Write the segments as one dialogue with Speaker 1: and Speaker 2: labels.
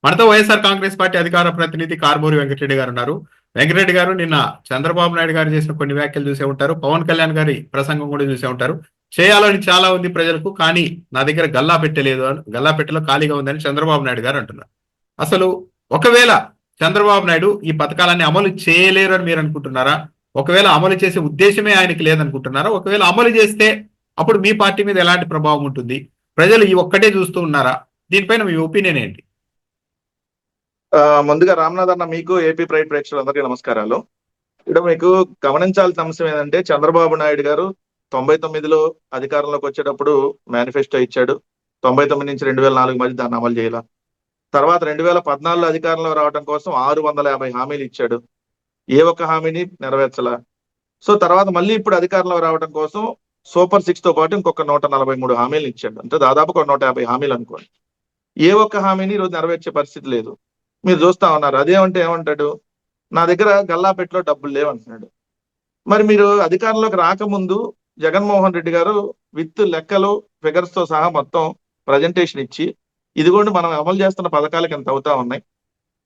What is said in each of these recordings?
Speaker 1: మనతో వైఎస్ఆర్ కాంగ్రెస్ పార్టీ అధికార ప్రతినిధి కారుమూరి వెంకటరెడ్డి గారు ఉన్నారు. వెంకటరెడ్డి గారు, నిన్న చంద్రబాబు నాయుడు గారు చేసిన కొన్ని వ్యాఖ్యలు చూసే ఉంటారు. పవన్ కళ్యాణ్ గారి ప్రసంగం కూడా చూసే ఉంటారు. చేయాలని చాలా ఉంది ప్రజలకు, కానీ నా దగ్గర గల్లా పెట్టలేదు అని, గల్లా పెట్టెలో ఖాళీగా ఉందని చంద్రబాబు నాయుడు గారు అంటున్నారు. అసలు ఒకవేళ చంద్రబాబు నాయుడు ఈ పథకాలన్నీ అమలు చేయలేరు అని మీరు అనుకుంటున్నారా? ఒకవేళ అమలు చేసే ఉద్దేశమే ఆయనకి లేదనుకుంటున్నారా? ఒకవేళ అమలు చేస్తే అప్పుడు మీ పార్టీ మీద ఎలాంటి ప్రభావం ఉంటుంది? ప్రజలు ఈ ఒక్కటే చూస్తూ ఉన్నారా? దీనిపైన మీ ఒపీనియన్ ఏంటి?
Speaker 2: ముందుగా రామ్నాథ్ అన్న, మీకు ఏపీ ప్రైడ్ ప్రేక్షకులందరికీ నమస్కారాలు. ఇక్కడ మీకు గమనించాల్సిన అంశం ఏంటంటే, చంద్రబాబు నాయుడు గారు 99లో అధికారంలోకి వచ్చేటప్పుడు మేనిఫెస్టో ఇచ్చాడు. 99 నుంచి 2004 మధ్య దాన్ని అమలు చేయాల. తర్వాత 2014లో అధికారంలో రావడం కోసం 650 హామీలు ఇచ్చాడు. ఏ ఒక్క హామీని నెరవేర్చలా. సో తర్వాత మళ్ళీ ఇప్పుడు అధికారంలో రావడం కోసం సూపర్ 6 తో పాటు ఇంకొక 143 హామీలు ఇచ్చాడు. అంటే దాదాపు ఒక 150 హామీలు అనుకోండి. ఏ ఒక్క హామీని ఈరోజు నెరవేర్చే పరిస్థితి లేదు. మీరు చూస్తా ఉన్నారు. అదేమంటే ఏమంటాడు, నా దగ్గర గల్లాపెట్లో డబ్బులు లేవంటున్నాడు. మరి మీరు అధికారంలోకి రాకముందు జగన్మోహన్ రెడ్డి గారు విత్ లెక్కలు, ఫిగర్స్ తో సహా మొత్తం ప్రజెంటేషన్ ఇచ్చి, ఇదిగోండి మనం అమలు చేస్తున్న పథకాలకి ఎంత అవుతా ఉన్నాయి.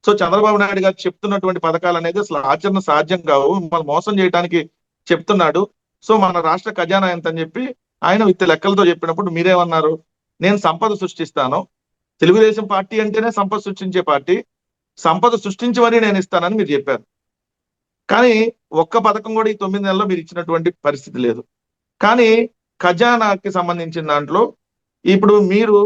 Speaker 2: సో చంద్రబాబు నాయుడు గారు చెప్తున్నటువంటి పథకాలు అనేది అసలు ఆచరణ సాధ్యం కావు, మిమ్మల్ని మోసం చేయడానికి చెప్తున్నాడు. సో మన రాష్ట్ర ఖజానా ఎంత అని చెప్పి ఆయన విత్ లెక్కలతో చెప్పినప్పుడు మీరేమన్నారు, నేను సంపద సృష్టిస్తాను, తెలుగుదేశం పార్టీ అంటేనే సంపద సృష్టించే పార్టీ, సంపద సృష్టించి మరీ నేను ఇస్తానని మీరు చెప్పారు. కానీ ఒక్క పథకం కూడా ఈ 9 నెలల్లో మీరు ఇచ్చినటువంటి పరిస్థితి లేదు. కానీ ఖజానాకి సంబంధించిన దాంట్లో ఇప్పుడు మీరు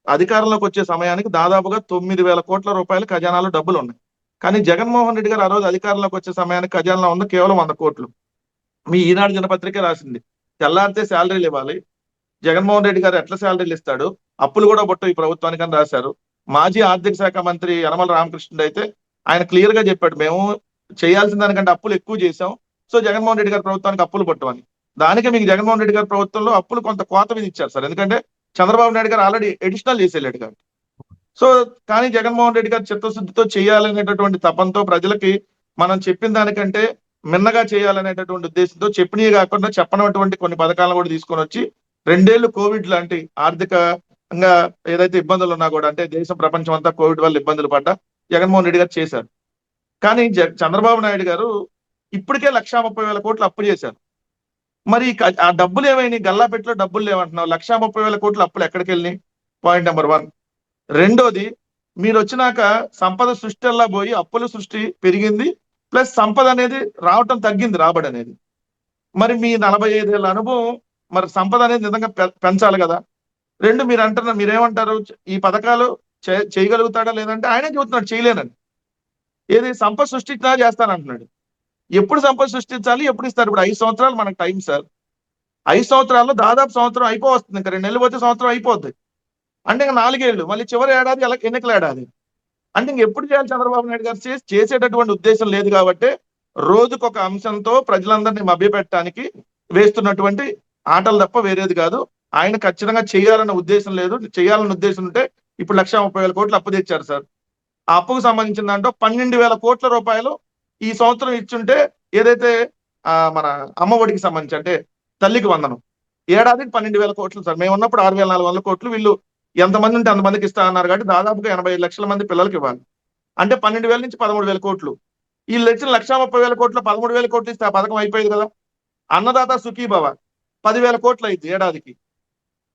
Speaker 2: అధికారంలోకి వచ్చే సమయానికి దాదాపుగా 9,000 కోట్ల రూపాయలు ఖజానాలో డబ్బులు ఉన్నాయి. కానీ జగన్మోహన్ రెడ్డి గారు ఆ రోజు అధికారంలోకి వచ్చే సమయానికి ఖజానాలో ఉంది కేవలం 100 కోట్లు. మీ ఈనాడు దినపత్రికే రాసింది, తెల్లారితే శాలరీలు ఇవ్వాలి, జగన్మోహన్ రెడ్డి గారు ఎట్లా శాలరీలు ఇస్తాడు, అప్పులు కూడా బొట్టు ఈ ప్రభుత్వానికి అని రాశారు. మాజీ ఆర్థిక శాఖ మంత్రి యనమల రామకృష్ణుడు అయితే ఆయన క్లియర్ గా చెప్పాడు, మేము చేయాల్సిన దానికంటే అప్పులు ఎక్కువ చేశాం, సో జగన్మోహన్ రెడ్డి గారి ప్రభుత్వానికి అప్పులు పట్టమని. దానికి మీకు జగన్మోహన్ రెడ్డి గారి ప్రభుత్వంలో అప్పులు కొంత కోత విధించారు సార్. ఎందుకంటే చంద్రబాబు నాయుడు గారు ఆల్రెడీ అడిషనల్ చేసేళ్ళాడు కాబట్టి. సో కానీ జగన్మోహన్ రెడ్డి గారు చిత్తశుద్ధితో చేయాలనేటటువంటి తపంతో ప్రజలకి మనం చెప్పిన దానికంటే మిన్నగా చేయాలనేటటువంటి ఉద్దేశంతో చెప్పినవి కాకుండా చెప్పనటువంటి కొన్ని పథకాలను కూడా తీసుకొని వచ్చి 2 ఏళ్లు కోవిడ్ లాంటి ఆర్థికంగా ఏదైతే ఇబ్బందులు ఉన్నా కూడా, అంటే దేశం ప్రపంచం అంతా కోవిడ్ వల్ల ఇబ్బందులు పడ్డా జగన్మోహన్ రెడ్డి గారు చేశారు. కానీ చంద్రబాబు నాయుడు గారు ఇప్పటికే 1,30,000 కోట్లు అప్పు చేశారు. మరి ఆ డబ్బులు ఏమైనాయి? గల్లాపెట్లో డబ్బులు లేవంటున్నావు, 1,30,000 కోట్లు అప్పులు ఎక్కడికి వెళ్ళినాయి? Point number 1. రెండోది, మీరు వచ్చినాక సంపద సృష్టి అలా పోయి అప్పుల సృష్టి పెరిగింది, ప్లస్ సంపద అనేది రావటం తగ్గింది, రాబడి అనేది. మరి మీ 45 ఏళ్ల అనుభవం, మరి సంపద అనేది నిజంగా పెంచాలి కదా. రెండు, మీరు అంటున్నారు, మీరేమంటారు, ఈ పథకాలు చేయగలుగుతాడా లేదంటే ఆయనే చెబుతున్నాడు చేయలేనని. ఏది సంపద సృష్టించినా చేస్తానంటున్నాడు. ఎప్పుడు సంపద సృష్టించాలి, ఎప్పుడు ఇస్తారు? ఇప్పుడు 5 సంవత్సరాలు మనకు టైం సార్. 5 సంవత్సరాల్లో దాదాపు సంవత్సరం అయిపోతుంది, ఇంకా 2 నెలలు పోతే సంవత్సరం అయిపోద్ది. అంటే ఇంకా 4 ఏళ్ళు, మళ్ళీ చివరి ఏడాది ఎన్నికల ఏడాది. అంటే ఇంక ఎప్పుడు చేయాలి చంద్రబాబు నాయుడు గారు? చేసేటటువంటి ఉద్దేశం లేదు కాబట్టి రోజుకొక అంశంతో ప్రజలందరినీ మభ్యపెట్టడానికి వేస్తున్నటువంటి ఆటలు తప్ప వేరేది కాదు. ఆయన ఖచ్చితంగా చేయాలన్న ఉద్దేశం లేదు. చేయాలన్న ఉద్దేశం ఉంటే ఇప్పుడు 1,30,000 కోట్లు అప్పు తెచ్చారు సార్. ఆ అప్పుకు సంబంధించిన దాంట్లో 12,000 కోట్ల రూపాయలు ఈ సంవత్సరం ఇచ్చుంటే, ఏదైతే మన అమ్మఒడికి సంబంధించి, అంటే తల్లికి వందనం, ఏడాదికి 12,000 కోట్లు సార్. మేము ఉన్నప్పుడు 6,400 కోట్లు, వీళ్ళు ఎంతమంది ఉంటే అంతమందికి ఇస్తా అన్నారు కాబట్టి దాదాపుగా 85 లక్షల మంది పిల్లలకి ఇవ్వాలి. అంటే 12,000 నుంచి 13,000 కోట్లు. వీళ్ళు ఇచ్చిన 1,30,000 కోట్లు 13,000 కోట్లు ఇస్తే ఆ పథకం అయిపోయింది కదా. అన్నదాత సుఖీభవ 10,000 కోట్లు అయింది ఏడాదికి.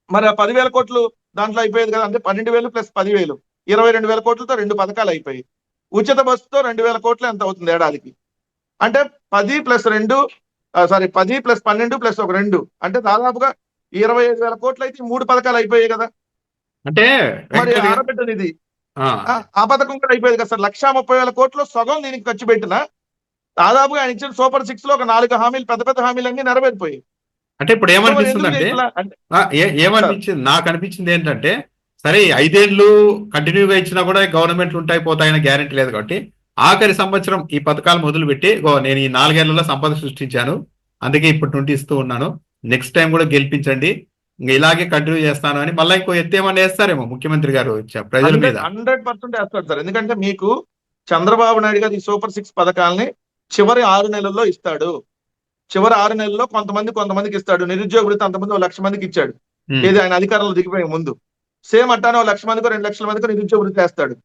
Speaker 2: మరి ఆ 10,000 కోట్లు దాంట్లో అయిపోయేది కదా. అంటే 12,000 ప్లస్ 10,000 22,000 కోట్లతో 2 పథకాలు అయిపోయాయి. ఉచిత బస్సుతో 2,000 కోట్లు ఎంత అవుతుంది ఏడాదికి? అంటే 10 ప్లస్ 2 10 ప్లస్ 12 ప్లస్ ఒక 2 అంటే దాదాపుగా 25,000 కోట్లు అయితే 3 పథకాలు అయిపోయాయి కదా.
Speaker 1: అంటే
Speaker 2: మరి ఆడబిడ్డ నిధి ఆ పథకం కూడా అయిపోయేది కదా సార్. 1,30,000 కోట్లు సగం దీనికి ఖర్చు పెట్టిన దాదాపుగా ఆయన ఇచ్చిన సూపర్ 6 లో ఒక 4 హామీలు, పెద్ద పెద్ద హామీలన్నీ నెరవేరిపోయాయి.
Speaker 1: అంటే ఇప్పుడు ఏమనిపిస్తుంది అంటే, ఏమనిపించింది నాకు అనిపించింది ఏంటంటే, సరే 5 ఏళ్ళు కంటిన్యూగా ఇచ్చినా కూడా గవర్నమెంట్లు ఉంటాయి పోతాయని గ్యారెంటీ లేదు కాబట్టి ఆఖరి సంవత్సరం ఈ పథకాలు మొదలుపెట్టి, నేను ఈ 4 ఏళ్లలో సంపద సృష్టించాను, అందుకే ఇప్పటి నుండి ఇస్తూ ఉన్నాను, నెక్స్ట్ టైం కూడా గెలిపించండి, ఇంకా ఇలాగే కంటిన్యూ చేస్తాను అని మళ్ళీ ఇంకో ఎత్తేమన్నా వేస్తారేమో ముఖ్యమంత్రి గారు ప్రజల మీద.
Speaker 2: 100% వేస్తాడు సార్. ఎందుకంటే మీకు చంద్రబాబు నాయుడు గారు ఈ సూపర్ 6 పథకాలని చివరి 6 నెలల్లో ఇస్తాడు. చివరి 6 నెలల్లో కొంతమందికి ఇస్తాడు. నిరుద్యోగ వృత్తి అంతమంది 1,00,000 మందికి ఇచ్చాడు, ఏది ఆయన అధికారంలో దిగిపోయే ముందు. సేమ్ అట్టానే 1,00,000 మందికో 2 లక్షల మందికో నిరుద్యోగ వృత్తి వేస్తాడు.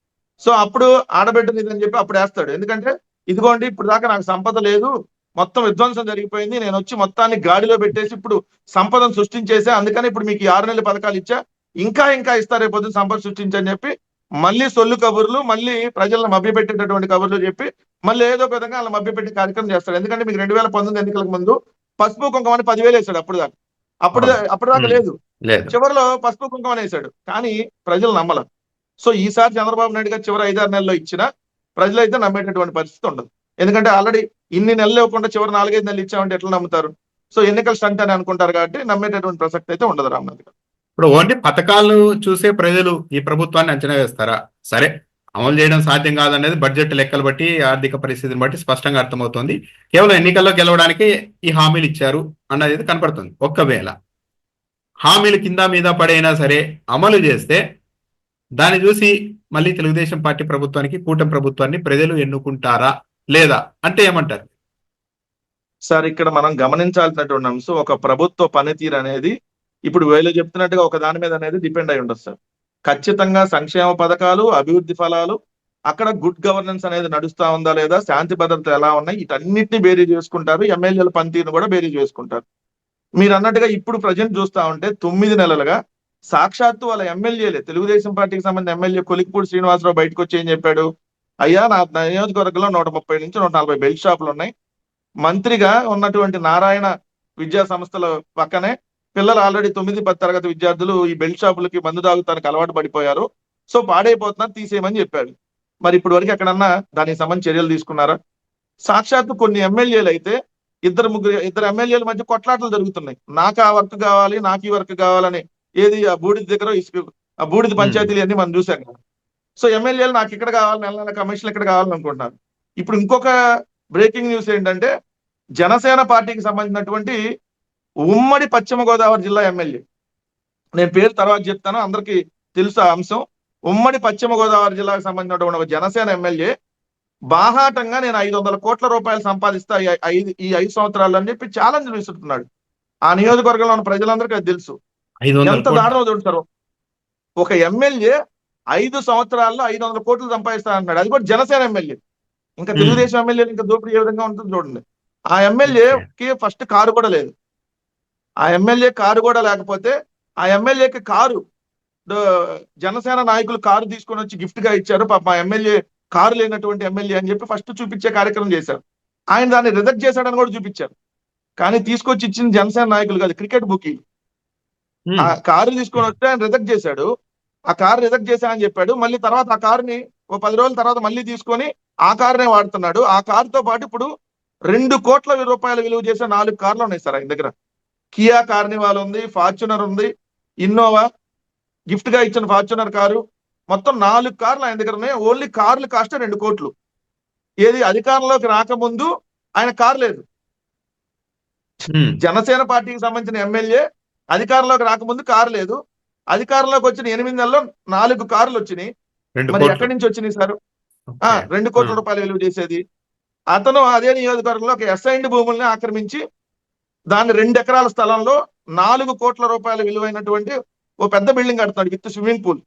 Speaker 2: సో అప్పుడు ఆడబిడ్డని ఇదని చెప్పి అప్పుడు వేస్తాడు. ఎందుకంటే ఇదిగోండి ఇప్పుడు దాకా నాకు సంపద లేదు, మొత్తం విధ్వంసం జరిగిపోయింది, నేను వచ్చి మొత్తాన్ని గాడిలో పెట్టేసి ఇప్పుడు సంపదను సృష్టించేసా, అందుకని ఇప్పుడు మీకు ఈ 6 నెలల పథకాలు ఇచ్చా, ఇంకా ఇంకా ఇస్తా రేపు పొద్దున్న సంపద సృష్టించని చెప్పి మళ్ళీ సొల్లు కబుర్లు, మళ్ళీ ప్రజలను మభ్యపెట్టేటటువంటి కబుర్లు చెప్పి మళ్ళీ ఏదో ఒక విధంగా అలా మభ్యపెట్టే కార్యక్రమం చేస్తాడు. ఎందుకంటే మీకు 2019 ఎన్నికలకు ముందు పసుపు కుంకుమని 10,000 వేసాడు అప్పుడు దాకా. అప్పుడు దాకా
Speaker 1: ఉమ్,
Speaker 2: లేదు,
Speaker 1: లేదు.
Speaker 2: చివరిలో పసుపు కుంకుమని వేసాడు, కానీ ప్రజలు నమ్మల. సో ఈసారి చంద్రబాబు నాయుడు గారు చివరి 5-6 నెలల్లో ఇచ్చినా ప్రజలైతే నమ్మేటటువంటి పరిస్థితి ఉండదు. ఎందుకంటే ఆల్రెడీ ఇన్ని నెలలు ఇవ్వకుండా చివరి 4-5 నెలలు ఇచ్చామంటే ఎట్లా నమ్ముతారు? సో ఎన్నికల స్టంట్ అని అనుకుంటారు కాబట్టి నమ్మేటటువంటి ప్రసక్తి అయితే ఉండదు రామ్నాథ్ గారు.
Speaker 1: ఇప్పుడు ఓన్లీ పథకాలు చూసే ప్రజలు ఈ ప్రభుత్వాన్ని అంచనా వేస్తారా? సరే, అమలు చేయడం సాధ్యం కాదనేది బడ్జెట్ లెక్కలు బట్టి, ఆర్థిక పరిస్థితిని బట్టి స్పష్టంగా అర్థమవుతోంది. కేవలం ఎన్నికల్లో గెలవడానికి ఈ హామీలు ఇచ్చారు అన్నది కనపడుతుంది. ఒక్కవేళ హామీలు కింద మీద పడైనా సరే అమలు చేస్తే దాన్ని చూసి మళ్ళీ తెలుగుదేశం పార్టీ ప్రభుత్వానికి, కూటమి ప్రభుత్వాన్ని ప్రజలు ఎన్నుకుంటారా లేదా అంటే ఏమంటారు?
Speaker 2: సార్ ఇక్కడ మనం గమనించాల్సినటువంటి అంశం, ఒక ప్రభుత్వ పనితీరు అనేది ఇప్పుడు వీళ్ళు చెప్తున్నట్టుగా ఒక దాని మీద అనేది డిపెండ్ అయి ఉండదు సార్. ఖచ్చితంగా సంక్షేమ పథకాలు, అభివృద్ధి ఫలాలు, అక్కడ గుడ్ గవర్నెన్స్ అనేది నడుస్తా ఉందా లేదా, శాంతి భద్రత ఎలా ఉన్నాయి, వీటన్నిటిని బేరీ చేసుకుంటారు. ఎమ్మెల్యేల పనితీరును కూడా బేరీ చేసుకుంటారు. మీరు అన్నట్టుగా ఇప్పుడు ప్రజెంట్ చూస్తా ఉంటే 9 నెలలుగా సాక్షాత్తు వాళ్ళ ఎమ్మెల్యేలే, తెలుగుదేశం పార్టీకి సంబంధించిన ఎమ్మెల్యే కొలిక్పూడి శ్రీనివాసరావు బయటకు వచ్చి ఏం చెప్పాడు? అయ్యా నా నియోజకవర్గంలో 130 నుంచి 140 బెల్ట్ షాపులు ఉన్నాయి. మంత్రిగా ఉన్నటువంటి నారాయణ విద్యా సంస్థల పక్కనే పిల్లలు ఆల్రెడీ 9-10 తరగతి విద్యార్థులు ఈ బెల్ట్ షాపులకి మందు తాగుతానికి అలవాటు పడిపోయారు. సో పాడైపోతున్నారు, తీసేయమని చెప్పాడు. మరి ఇప్పటి వరకు ఎక్కడన్నా దానికి సంబంధించి చర్యలు తీసుకున్నారా? సాక్షాత్తు కొన్ని ఎమ్మెల్యేలు అయితే ఇద్దరు ఎమ్మెల్యేల మధ్య కొట్లాటలు జరుగుతున్నాయి. నాకు ఆ వర్క్ కావాలి, నాకు ఈ వర్క్ కావాలని. ఏది ఆ బూడిద దగ్గర ఆ బూడిద పంచాయతీలు అన్ని మనం చూసాం కదా. సో ఎమ్మెల్యేలు నాకు ఇక్కడ కావాలి, నెల నెల కమిషన్లు ఇక్కడ కావాలని అనుకుంటున్నారు. ఇప్పుడు ఇంకొక బ్రేకింగ్ న్యూస్ ఏంటంటే, జనసేన పార్టీకి సంబంధించినటువంటి ఉమ్మడి పశ్చిమ గోదావరి జిల్లా ఎమ్మెల్యే, నేను పేరు తర్వాత చెప్తాను, అందరికీ తెలుసు ఆ అంశం. ఉమ్మడి పశ్చిమ గోదావరి జిల్లాకు సంబంధించినటువంటి ఒక జనసేన ఎమ్మెల్యే బాహాటంగా నేను 500 కోట్ల రూపాయలు సంపాదిస్తా ఈ 5 సంవత్సరాలు అని చెప్పి ఛాలెంజ్ విసురుతున్నాడు. ఆ నియోజకవర్గంలో ఉన్న ప్రజలందరికీ అది తెలుసు.
Speaker 1: 500
Speaker 2: ఎంత దారుణం చూడతారు. ఒక ఎమ్మెల్యే 5 సంవత్సరాల్లో 500 కోట్లు సంపాదిస్తా అంటున్నాడు, అది కూడా జనసేన ఎమ్మెల్యే. ఇంకా తెలుగుదేశం ఎమ్మెల్యేలు ఇంకా దోపిడీ ఏ విధంగా ఉంటుంది చూడండి. ఆ ఎమ్మెల్యేకి ఫస్ట్ కారు కూడా లేదు. ఆ ఎమ్మెల్యే కారు కూడా లేకపోతే ఆ ఎమ్మెల్యేకి కారు జనసేన నాయకులు కారు తీసుకొని వచ్చి గిఫ్ట్ గా ఇచ్చారు. పాప మా ఎమ్మెల్యే కారు లేనటువంటి ఎమ్మెల్యే అని చెప్పి ఫస్ట్ చూపించే కార్యక్రమం చేశారు. ఆయన దాన్ని రిజెక్ట్ చేశాడని కూడా చూపించారు. కానీ తీసుకొచ్చి ఇచ్చిన జనసేన నాయకులు కాదు, క్రికెట్ బుకీలు. ఆ కారు తీసుకొని వస్తే ఆయన రిజెక్ట్ చేశాడు. ఆ కారు రిజెక్ట్ చేశా అని చెప్పాడు. మళ్ళీ తర్వాత ఆ కారుని ఓ 10 రోజుల తర్వాత మళ్ళీ తీసుకొని ఆ కారునే వాడుతున్నాడు. ఆ కారుతో పాటు ఇప్పుడు 2 కోట్ల రూపాయల విలువ చేసే 4 కార్లు ఉన్నాయి సార్ ఆయన దగ్గర. కియా కార్నివాల్ ఉంది, ఫార్చునర్ ఉంది, ఇన్నోవా గిఫ్ట్ గా ఇచ్చిన ఫార్చునర్ కారు, మొత్తం 4 కార్లు ఆయన దగ్గర ఉన్నాయి. ఓన్లీ కార్లు కాస్ట్ 2 కోట్లు. ఏది అధికారంలోకి రాకముందు ఆయన కారు లేదు. జనసేన పార్టీకి సంబంధించిన ఎమ్మెల్యే అధికారంలోకి రాకముందు కారు లేదు. అధికారంలోకి వచ్చిన 8 నెలల్లో 4 కార్లు వచ్చినాయి. మరి ఎక్కడి నుంచి వచ్చినాయి సార్? 2 కోట్ల రూపాయలు విలువ చేసేది. అతను అదే నియోజకవర్గంలో ఒక అసైన్డ్ భూముల్ని ఆక్రమించి దాన్ని 2 ఎకరాల స్థలంలో 4 కోట్ల రూపాయల విలువైనటువంటి ఓ పెద్ద బిల్డింగ్ కడుతున్నాడు విత్ స్విమ్మింగ్ పూల్.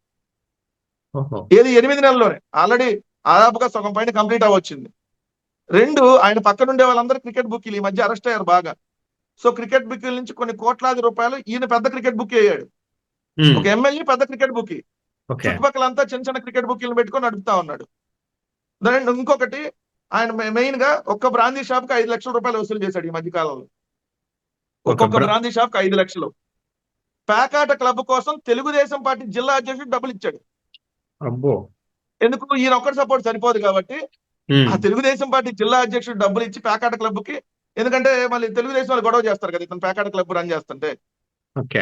Speaker 2: ఏది 8 నెలల్లోనే ఆల్రెడీ దాదాపుగా సగం పైన కంప్లీట్ అవ్వచ్చింది. 2 ఆయన పక్కనుండే వాళ్ళందరూ క్రికెట్ బుక్కీలు ఈ మధ్య అరెస్ట్ అయ్యారు బాగా. సో క్రికెట్ బుక్కీల నుంచి కొన్ని కోట్లాది రూపాయలు ఈయన పెద్ద క్రికెట్ బుక్ అయ్యాడు. ఒక ఎమ్మెల్యే పెద్ద క్రికెట్ బుక్కీ, చుట్టుపక్కలంతా చిన్న చిన్న క్రికెట్ బుక్కీలు పెట్టుకొని నడుపుతా ఉన్నాడు. దాని ఇంకొకటి, ఆయన మెయిన్ గా ఒక్క బ్రాందీ షాప్ కి 5 లక్షల రూపాయలు వసూలు చేశాడు ఈ మధ్య కాలంలో. ఒక్కొక్క బ్రాందీ షాప్ కి 5 లక్షలు. పేకాట క్లబ్ కోసం తెలుగుదేశం పార్టీ జిల్లా అధ్యక్షుడు డబ్బులు ఇచ్చాడు. ఎందుకు? ఈయన ఒక్కటి సపోర్ట్ సరిపోదు కాబట్టి ఆ తెలుగుదేశం పార్టీ జిల్లా అధ్యక్షుడు డబ్బులు ఇచ్చి పేకాట క్లబ్ కి, ఎందుకంటే మళ్ళీ తెలుగుదేశం వాళ్ళు గొడవ చేస్తారు కదా ఇతను పేకాట క్లబ్ రన్ చేస్తుంటే,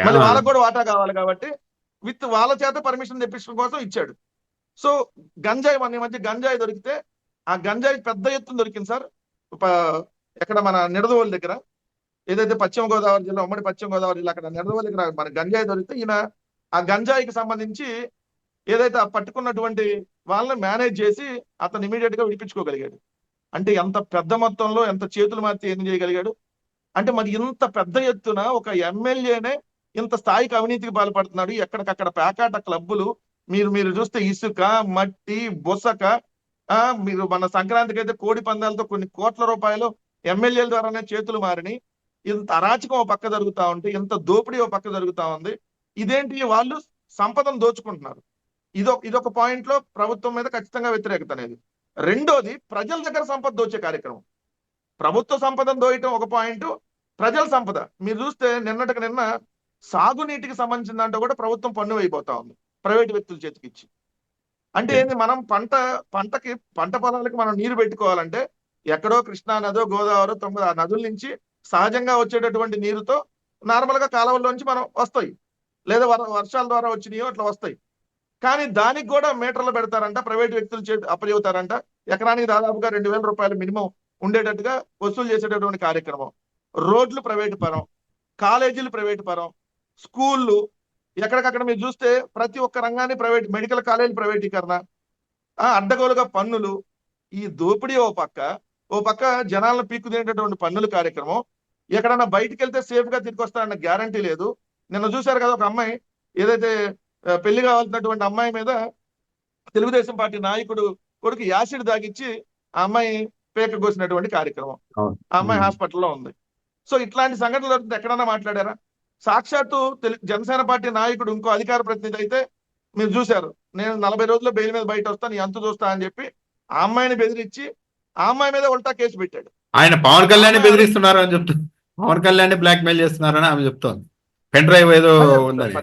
Speaker 2: మళ్ళీ వాళ్ళకు కూడా వాటా కావాలి కాబట్టి విత్ వాళ్ళ చేత పర్మిషన్ తెప్పించడం కోసం ఇచ్చాడు. సో గంజాయి, మన ఈ మధ్య గంజాయి దొరికితే ఆ గంజాయి పెద్ద ఎత్తున దొరికింది సార్. ఎక్కడ మన నిడదవోలు దగ్గర, ఏదైతే పశ్చిమ గోదావరి జిల్లా, ఉమ్మడి పశ్చిమ గోదావరి జిల్లా అక్కడ నిడదవోలు దగ్గర మన గంజాయి దొరికితే ఈయన ఆ గంజాయికి సంబంధించి ఏదైతే ఆ పట్టుకున్నటువంటి వాళ్ళని మేనేజ్ చేసి అతను ఇమీడియట్ గా విడిపించుకోగలిగాడు. అంటే ఎంత పెద్ద మొత్తంలో ఎంత చేతులు మార్చి ఏం చేయగలిగాడు అంటే, మరి ఇంత పెద్ద ఎత్తున ఒక ఎమ్మెల్యేనే ఇంత స్థాయికి అవినీతికి పాల్పడుతున్నాడు. ఎక్కడికక్కడ పేకాట క్లబ్బులు మీరు మీరు చూస్తే ఇసుక, మట్టి, బొసక, మీరు మన సంక్రాంతికి అయితే కోడి పందాలతో కొన్ని కోట్ల రూపాయలు ఎమ్మెల్యేల ద్వారానే చేతులు మారినాయి. ఇంత అరాచకం ఓ పక్క జరుగుతా ఉంటే, ఇంత దోపిడీ ఓ పక్క జరుగుతా ఉంది. ఇదేంటి, వాళ్ళు సంపదను దోచుకుంటున్నారు. ఇదొక పాయింట్ లో ప్రభుత్వం మీద ఖచ్చితంగా వ్యతిరేకత అనేది. రెండోది, ప్రజల దగ్గర సంపద దోచే కార్యక్రమం. ప్రభుత్వ సంపదను దోయటం ఒక పాయింట్, ప్రజల సంపద మీరు చూస్తే నిన్నటికి నిన్న సాగునీటికి సంబంధించిన దాంట్లో కూడా ప్రభుత్వం పన్ను అయిపోతా ఉంది ప్రైవేటు వ్యక్తుల చేతికి ఇచ్చి. అంటే ఏంది, మనం పంట పొలాలకి మనం నీరు పెట్టుకోవాలంటే ఎక్కడో కృష్ణా నదో గోదావరి 9 ఆ నదుల నుంచి సహజంగా వచ్చేటటువంటి నీరుతో నార్మల్ గా కాలువల్లోంచి మనం వస్తాయి, లేదా వర్షాల ద్వారా వచ్చినాయో అట్లా వస్తాయి. కానీ దానికి కూడా మీటర్లు పెడతారంట, ప్రైవేట్ వ్యక్తులు అప్పచెబుతారంట. ఎకరానికి దాదాపుగా 2,000 రూపాయలు మినిమం ఉండేటట్టుగా వసూలు చేసేటటువంటి కార్యక్రమం. రోడ్లు ప్రైవేటు పరం, కాలేజీలు ప్రైవేటు పరం, స్కూళ్ళు ఎక్కడికక్కడ మీరు చూస్తే ప్రతి ఒక్క రంగాన్ని ప్రైవేట్, మెడికల్ కాలేజీ ప్రైవేటీకరణ, అడ్డగోలుగా పన్నులు. ఈ దోపిడీ ఓ పక్క జనాలను పీక్కు తినేటటువంటి పన్నుల కార్యక్రమం. ఎక్కడన్నా బయటికి వెళ్తే సేఫ్ గా తిరిగి వస్తారన్న గ్యారంటీ లేదు. నిన్న చూశారు కదా, ఒక అమ్మాయి ఏదైతే పెళ్లి కావాల్సినటువంటి అమ్మాయి మీద తెలుగుదేశం పార్టీ నాయకుడు కొడుకు యాసిడ్ దాగిచ్చి ఆ అమ్మాయి పేక కోసినటువంటి కార్యక్రమం. ఆ అమ్మాయి హాస్పిటల్లో ఉంది. సో ఇట్లాంటి సంఘటనలు జరుగుతుంది. ఎక్కడన్నా మాట్లాడారా? సాక్షాత్తు జనసేన పార్టీ నాయకుడు ఇంకో అధికార ప్రతినిధి అయితే మీరు చూశారు, నేను 40 రోజుల్లో బెయిల్ మీద బయట వస్తాను, నీ అంత చూస్తా అని చెప్పి ఆ అమ్మాయిని బెదిరించి ఆ అమ్మాయి మీద ఉల్టా కేసు పెట్టాడు.
Speaker 1: ఆయన పవన్ కళ్యాణ్ బెదిరిస్తున్నారు అని చెప్తూ, పవన్ కళ్యాణ్ బ్లాక్ మెయిల్ చేస్తున్నారని ఆమె చెప్తోంది. పెన్ డ్రైవ్ ఏదో ఉందని.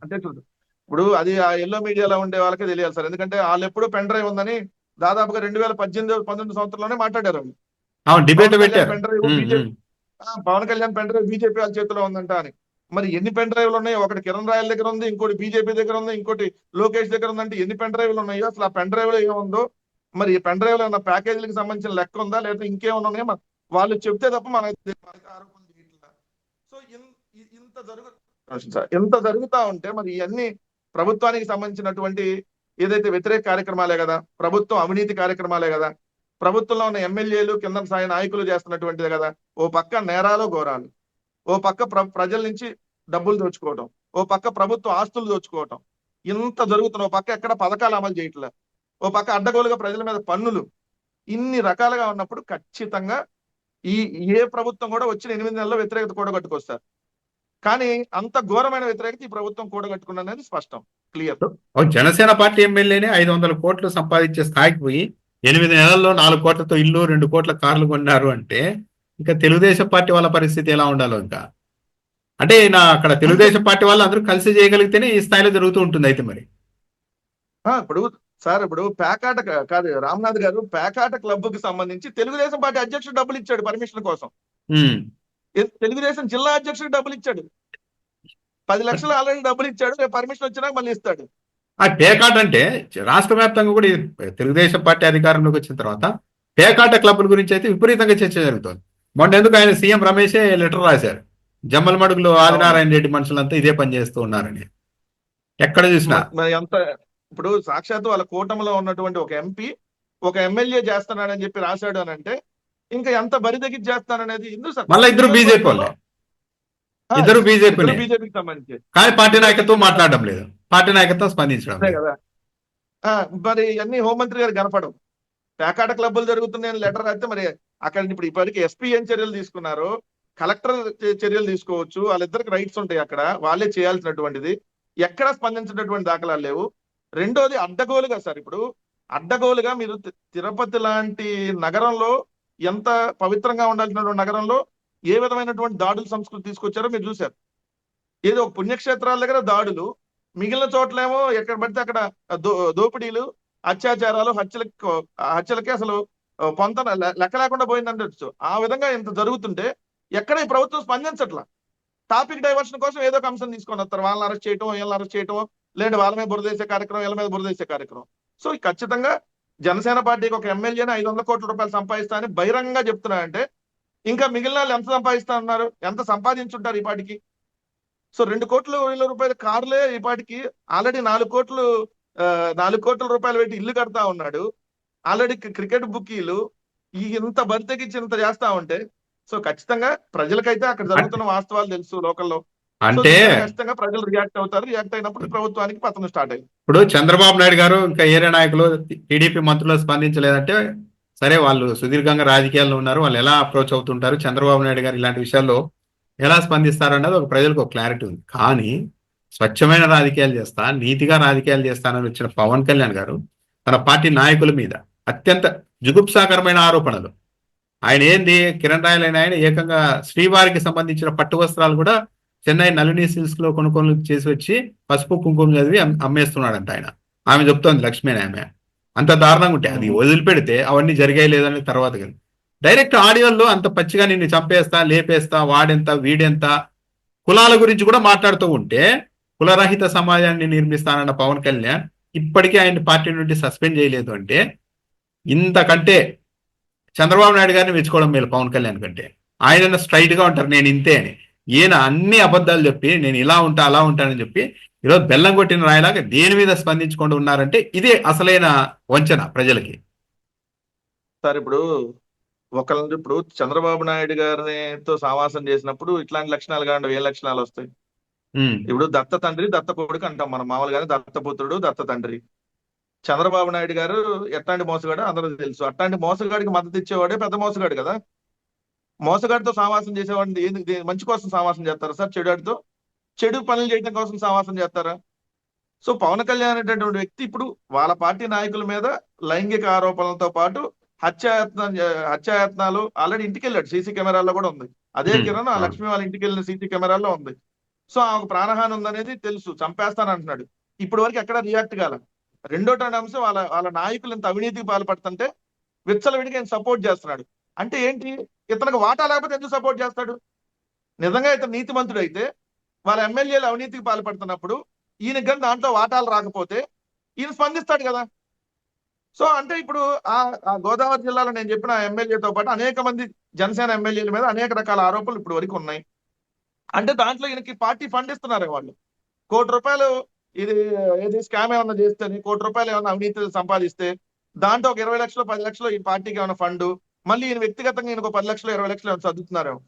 Speaker 2: అంటే చూడు, ఇప్పుడు అది ఆ ఎల్లో మీడియాలో ఉండే వాళ్ళకే తెలియాలి సార్. ఎందుకంటే వాళ్ళు ఎప్పుడు పెన్ డ్రైవ్ ఉందని దాదాపుగా 2018-19 సంవత్సరంలోనే మాట్లాడారు.
Speaker 1: డిబేట్ పెట్టారు.
Speaker 2: Pen drive BJP, Pawan Kalyan pen drive BJP వాళ్ళ చేతిలో ఉందంట అని. మరి ఎన్ని పెన్ డ్రైవ్లు ఉన్నాయి? ఒకటి కిరణ్ రాయల దగ్గర ఉంది, ఇంకోటి బీజేపీ దగ్గర ఉంది, ఇంకోటి లోకేష్ దగ్గర ఉందంటే ఎన్ని పెన్ డ్రైవ్లు ఉన్నాయో, అసలు ఆ పెన్ డ్రైవ్ లో ఏముందో, మరి ఈ పెన్ డ్రైవ్ లో ఉన్న ప్యాకేజీలకు సంబంధించిన లెక్క ఉందా, లేదా ఇంకేమన్నా ఉన్నాయో వాళ్ళు చెప్తే తప్ప మనకి ఆరోపణ చేయట్లా. సో ఇంత జరుగుతా ఉంటే మరి ఇవన్నీ ప్రభుత్వానికి సంబంధించినటువంటి ఏదైతే వ్యతిరేక కార్యక్రమాలే కదా, ప్రభుత్వం అవినీతి కార్యక్రమాలే కదా, ప్రభుత్వంలో ఉన్న ఎమ్మెల్యేలు కింద స్థాయి నాయకులు చేస్తున్నటువంటిదే కదా. ఓ పక్క నేరాలు ఘోరాలు, ఓ పక్క ప్రజల నుంచి డబ్బులు దోచుకోవటం, ఓ పక్క ప్రభుత్వ ఆస్తులు దోచుకోవటం, ఇంత జరుగుతున్న ఓ పక్క ఎక్కడ పథకాలు అమలు చేయట్లే, ఓ పక్క అడ్డగోలుగా ప్రజల మీద పన్నులు, ఇన్ని రకాలుగా ఉన్నప్పుడు ఖచ్చితంగా ఏ ప్రభుత్వం కూడా వచ్చిన 8 నెలల్లో వ్యతిరేకత కూడగట్టుకొస్తారు. కానీ అంత ఘోరమైన వ్యతిరేకత ఈ ప్రభుత్వం కూడగట్టుకున్నది స్పష్టం, క్లియర్.
Speaker 1: జనసేన పార్టీ ఎమ్మెల్యేనే 500 కోట్లు సంపాదించే స్థాయికి పోయి 8 నెలల్లో 4 కోట్లతో ఇల్లు, 2 కోట్ల కార్లు కొన్నారు అంటే ఇంకా తెలుగుదేశం పార్టీ వాళ్ళ పరిస్థితి ఎలా ఉండాలో. ఇంకా అంటే అక్కడ తెలుగుదేశం పార్టీ వాళ్ళు అందరూ కలిసి చేయగలిగితేనే ఈ స్థాయిలో జరుగుతూ ఉంటుంది. అయితే మరి
Speaker 2: ఇప్పుడు పేకాట కాదు, రామ్నాథ్ గారు, పేకాట క్లబ్ కి సంబంధించి తెలుగుదేశం పార్టీ అధ్యక్షుడు డబ్బులు ఇచ్చాడు పర్మిషన్ కోసం. తెలుగుదేశం జిల్లా అధ్యక్షుడు డబ్బులు ఇచ్చాడు, 10 లక్షలు ఆల్రెడీ డబ్బులు ఇచ్చాడు, రేపు పర్మిషన్ వచ్చినాక మళ్ళీ ఇస్తాడు.
Speaker 1: ఆ పేకాట అంటే రాష్ట్ర వ్యాప్తంగా కూడా తెలుగుదేశం పార్టీ అధికారంలోకి వచ్చిన తర్వాత పేకాట క్లబ్ల గురించి అయితే విపరీతంగా చర్చ జరుగుతుంది. మొన్న ఎందుకు ఆయన సీఎం రమేషే లెటర్ రాశారు, జమ్మలమడుగులో ఆదినారాయణ రెడ్డి మనుషులంతా ఇదే పని చేస్తూ ఉన్నారని. ఎక్కడ చూసినా
Speaker 2: ఎంత ఇప్పుడు సాక్షాత్తు వాళ్ళ కూటమిలో ఉన్నటువంటి ఒక ఎంపీ ఒక ఎమ్మెల్యే చేస్తున్నాడని చెప్పి రాశాడు అని అంటే ఇంకా ఎంత బరిదెగి చేస్తాననేది.
Speaker 1: మళ్ళీ ఇద్దరు బీజేపీకి
Speaker 2: సంబంధించి,
Speaker 1: కానీ పార్టీ నాయకత్వం మాట్లాడడం లేదు, పార్టీ నాయకత్వం స్పందించడం
Speaker 2: కదా. మరి అన్ని హోంమంత్రి గారు కనపడవు. పేకాట క్లబ్బులు జరుగుతున్నాయని లెటర్ రాస్తే మరి అక్కడ ఇప్పుడు ఇప్పటికి ఎస్పీ ఏం చర్యలు తీసుకున్నారు, కలెక్టర్ చర్యలు తీసుకోవచ్చు, వాళ్ళిద్దరికి రైట్స్ ఉంటాయి అక్కడ, వాళ్ళే చేయాల్సినటువంటిది. ఎక్కడ స్పందించినటువంటి దాఖలాలు లేవు. రెండోది అడ్డగోలుగా సార్, ఇప్పుడు అడ్డగోలుగా మీరు తిరుపతి లాంటి నగరంలో, ఎంత పవిత్రంగా ఉండాల్సినటువంటి నగరంలో ఏ విధమైనటువంటి దాడుల సంస్కృతి తీసుకొచ్చారో మీరు చూశారు. ఏదో ఒక పుణ్యక్షేత్రాల దగ్గర దాడులు, మిగిలిన చోట్లేమో ఎక్కడ పడితే అక్కడ దోపిడీలు, అత్యాచారాలు, హత్యలకి అసలు పొంత లెక్క లేకుండా పోయిందంటే ఆ విధంగా ఇంత జరుగుతుంటే ఎక్కడ ఈ ప్రభుత్వం స్పందించట్లా. టాపిక్ డైవర్షన్ కోసం ఏదో ఒక అంశం తీసుకొని వస్తారు, వాళ్ళని అరెస్ట్ చేయటం, వీళ్ళని అరెస్ట్ చేయటం, లేదంటే వాళ్ళ మీద బురదేసే కార్యక్రమం, వీళ్ళ మీద బురదేసే కార్యక్రమం. సో ఖచ్చితంగా జనసేన పార్టీకి ఒక ఎమ్మెల్యేని 500 కోట్ల రూపాయలు సంపాదిస్తా అని బహిరంగంగా చెప్తున్నారంటే ఇంకా మిగిలిన వాళ్ళు ఎంత సంపాదిస్తా ఉన్నారు, ఎంత సంపాదించుంటారు ఈ పాటికి? సో 2 కోట్ల రూపాయల కార్లే ఈ పాటికి ఆల్రెడీ 4 కోట్ల రూపాయలు పెట్టి ఇల్లు కడతా ఉన్నాడు. ఆల్రెడీ క్రికెట్ బుక్కీలు ఇంత బరితెగించి ఇంత చేస్తా ఉంటే సో ఖచ్చితంగా ప్రజలకైతే అక్కడ జరుగుతున్న వాస్తవాలు తెలుసు లోకల్లో. సో
Speaker 1: అంటే
Speaker 2: దీని మీద ఖచ్చితంగా ప్రజలు రియాక్ట్ అవుతారు. రియాక్ట్ అయినప్పుడు ఈ ప్రభుత్వానికి పతనం స్టార్ట్ అయింది.
Speaker 1: ఇప్పుడు చంద్రబాబు నాయుడు గారు ఇంకా ఏరే నాయకులు టీడీపీ మంత్రులు స్పందించలేదంటే సరే వాళ్ళు సుదీర్ఘంగా రాజకీయాల్లో ఉన్నారు, వాళ్ళు ఎలా అప్రోచ్ అవుతుంటారు, చంద్రబాబు నాయుడు గారు ఇలాంటి విషయాల్లో ఎలా స్పందిస్తారు అన్నది ఒక ప్రజలకు ఒక క్లారిటీ ఉంది. కానీ స్వచ్ఛమైన రాజకీయాలు చేస్తా, నీతిగా రాజకీయాలు చేస్తానని వచ్చిన పవన్ కళ్యాణ్ గారు తన పార్టీ నాయకుల మీద అత్యంత జుగుప్సాకరమైన ఆరోపణలు. ఆయన ఏంది, కిరణ్ రాయల్ అయిన ఆయన ఏకంగా శ్రీవారికి సంబంధించిన పట్టు వస్త్రాలు కూడా చెన్నై నళిని సిల్క్స్ లో కొనుగోలు చేసి వచ్చి పసుపు కుంకుమ చదివి అమ్మేస్తున్నాడంట ఆయన. ఆమె చెప్తోంది, లక్ష్మీ అని ఆమె. అంత దారుణంగా ఉంటాయి. అది వదిలిపెడితే అవన్నీ జరిగాయి లేదని తర్వాత కానీ డైరెక్ట్ ఆడియోల్లో అంత పచ్చిగా నిన్ను చంపేస్తా, లేపేస్తా, వాడెంత వీడెంత, కులాల గురించి కూడా మాట్లాడుతూ ఉంటే కులరహిత సమాజాన్ని నిర్మిస్తానన్న పవన్ కళ్యాణ్ ఇప్పటికీ ఆయన పార్టీ నుండి సస్పెండ్ చేయలేదు అంటే ఇంతకంటే చంద్రబాబు నాయుడు గారిని మెచ్చుకోవడం మేలు పవన్ కళ్యాణ్ కంటే. ఆయన స్ట్రైట్ గా ఉంటారు, నేను ఇంతే అని. ఈయన అన్ని అబద్ధాలు చెప్పి నేను ఇలా ఉంటా అలా ఉంటానని చెప్పి ఈరోజు బెల్లం కొట్టిన రాయలాగా దేని మీద స్పందించకుండా ఉన్నారంటే ఇదే అసలైన వంచన ప్రజలకి.
Speaker 2: సార్ ఇప్పుడు ఇప్పుడు చంద్రబాబు నాయుడు గారితో సావాసం చేసినప్పుడు ఇట్లాంటి లక్షణాలు కాకుండా ఏ లక్షణాలు వస్తాయి? ఇప్పుడు దత్త తండ్రి దత్త కొడుకు అంటాం మనం మామూలుగానే, దత్తపుత్రుడు దత్త తండ్రి. చంద్రబాబు నాయుడు గారు ఎట్లాంటి మోసగాడు అందరూ తెలుసు. అట్లాంటి మోసగాడికి మద్దతు ఇచ్చేవాడే పెద్ద మోసగాడు కదా. మోసగాడితో సావాసం చేసేవాడిని మంచి కోసం సావాసం చేస్తారా సార్? చెడుతో చెడు పనులు చేయడం కోసం సావాసం చేస్తారా? సో పవన్ కళ్యాణ్ అనేటటువంటి వ్యక్తి ఇప్పుడు వాళ్ళ పార్టీ నాయకుల మీద లైంగిక ఆరోపణలతో పాటు హత్యాయత్నాలు ఆల్రెడీ ఇంటికి వెళ్ళాడు, సీసీ కెమెరాల్లో కూడా ఉంది. అదే కిరణ్ ఆ లక్ష్మి వాళ్ళ ఇంటికి వెళ్ళిన సీసీ కెమెరాల్లో ఉంది. సో ఆమెకు ప్రాణహాని ఉందనేది తెలుసు, చంపేస్తాను అంటున్నాడు. ఇప్పటి వరకు ఎక్కడ రియాక్ట్ కాల. రెండో అంశం, వాళ్ళ నాయకులు ఇంత అవినీతికి పాల్పడుతుంటే విచ్చలవిడిగా ఆయన సపోర్ట్ చేస్తున్నాడు. అంటే ఏంటి, ఇతనికి వాటా లేకపోతే ఎందుకు సపోర్ట్ చేస్తాడు? నిజంగా ఇతను నీతిమంతుడు అయితే వాళ్ళ ఎమ్మెల్యేలు అవినీతికి పాల్పడుతున్నప్పుడు ఈయనకి కానీ దాంట్లో వాటాలు రాకపోతే ఈయన స్పందిస్తాడు కదా. సో అంటే ఇప్పుడు ఆ గోదావరి జిల్లాలో నేను చెప్పిన ఎమ్మెల్యేతో పాటు అనేక మంది జనసేన ఎమ్మెల్యేల మీద అనేక రకాల ఆరోపణలు ఇప్పుడు వరకు ఉన్నాయి. అంటే దాంట్లో ఈయనకి పార్టీ ఫండ్ ఇస్తున్నారు వాళ్ళు. ₹1 ఏది స్కామ్ ఏమన్నా చేస్తే, ₹1 ఏమన్నా అవినీతి సంపాదిస్తే దాంట్లో ఒక 20 లక్షలు 10 లక్షలు ఈ పార్టీకి ఏమైనా ఫండ్, మళ్ళీ ఈయన వ్యక్తిగతంగా ఈయనకు 10 లక్షలు 20 లక్షలు ఏమైనా చదువుతున్నారేమో.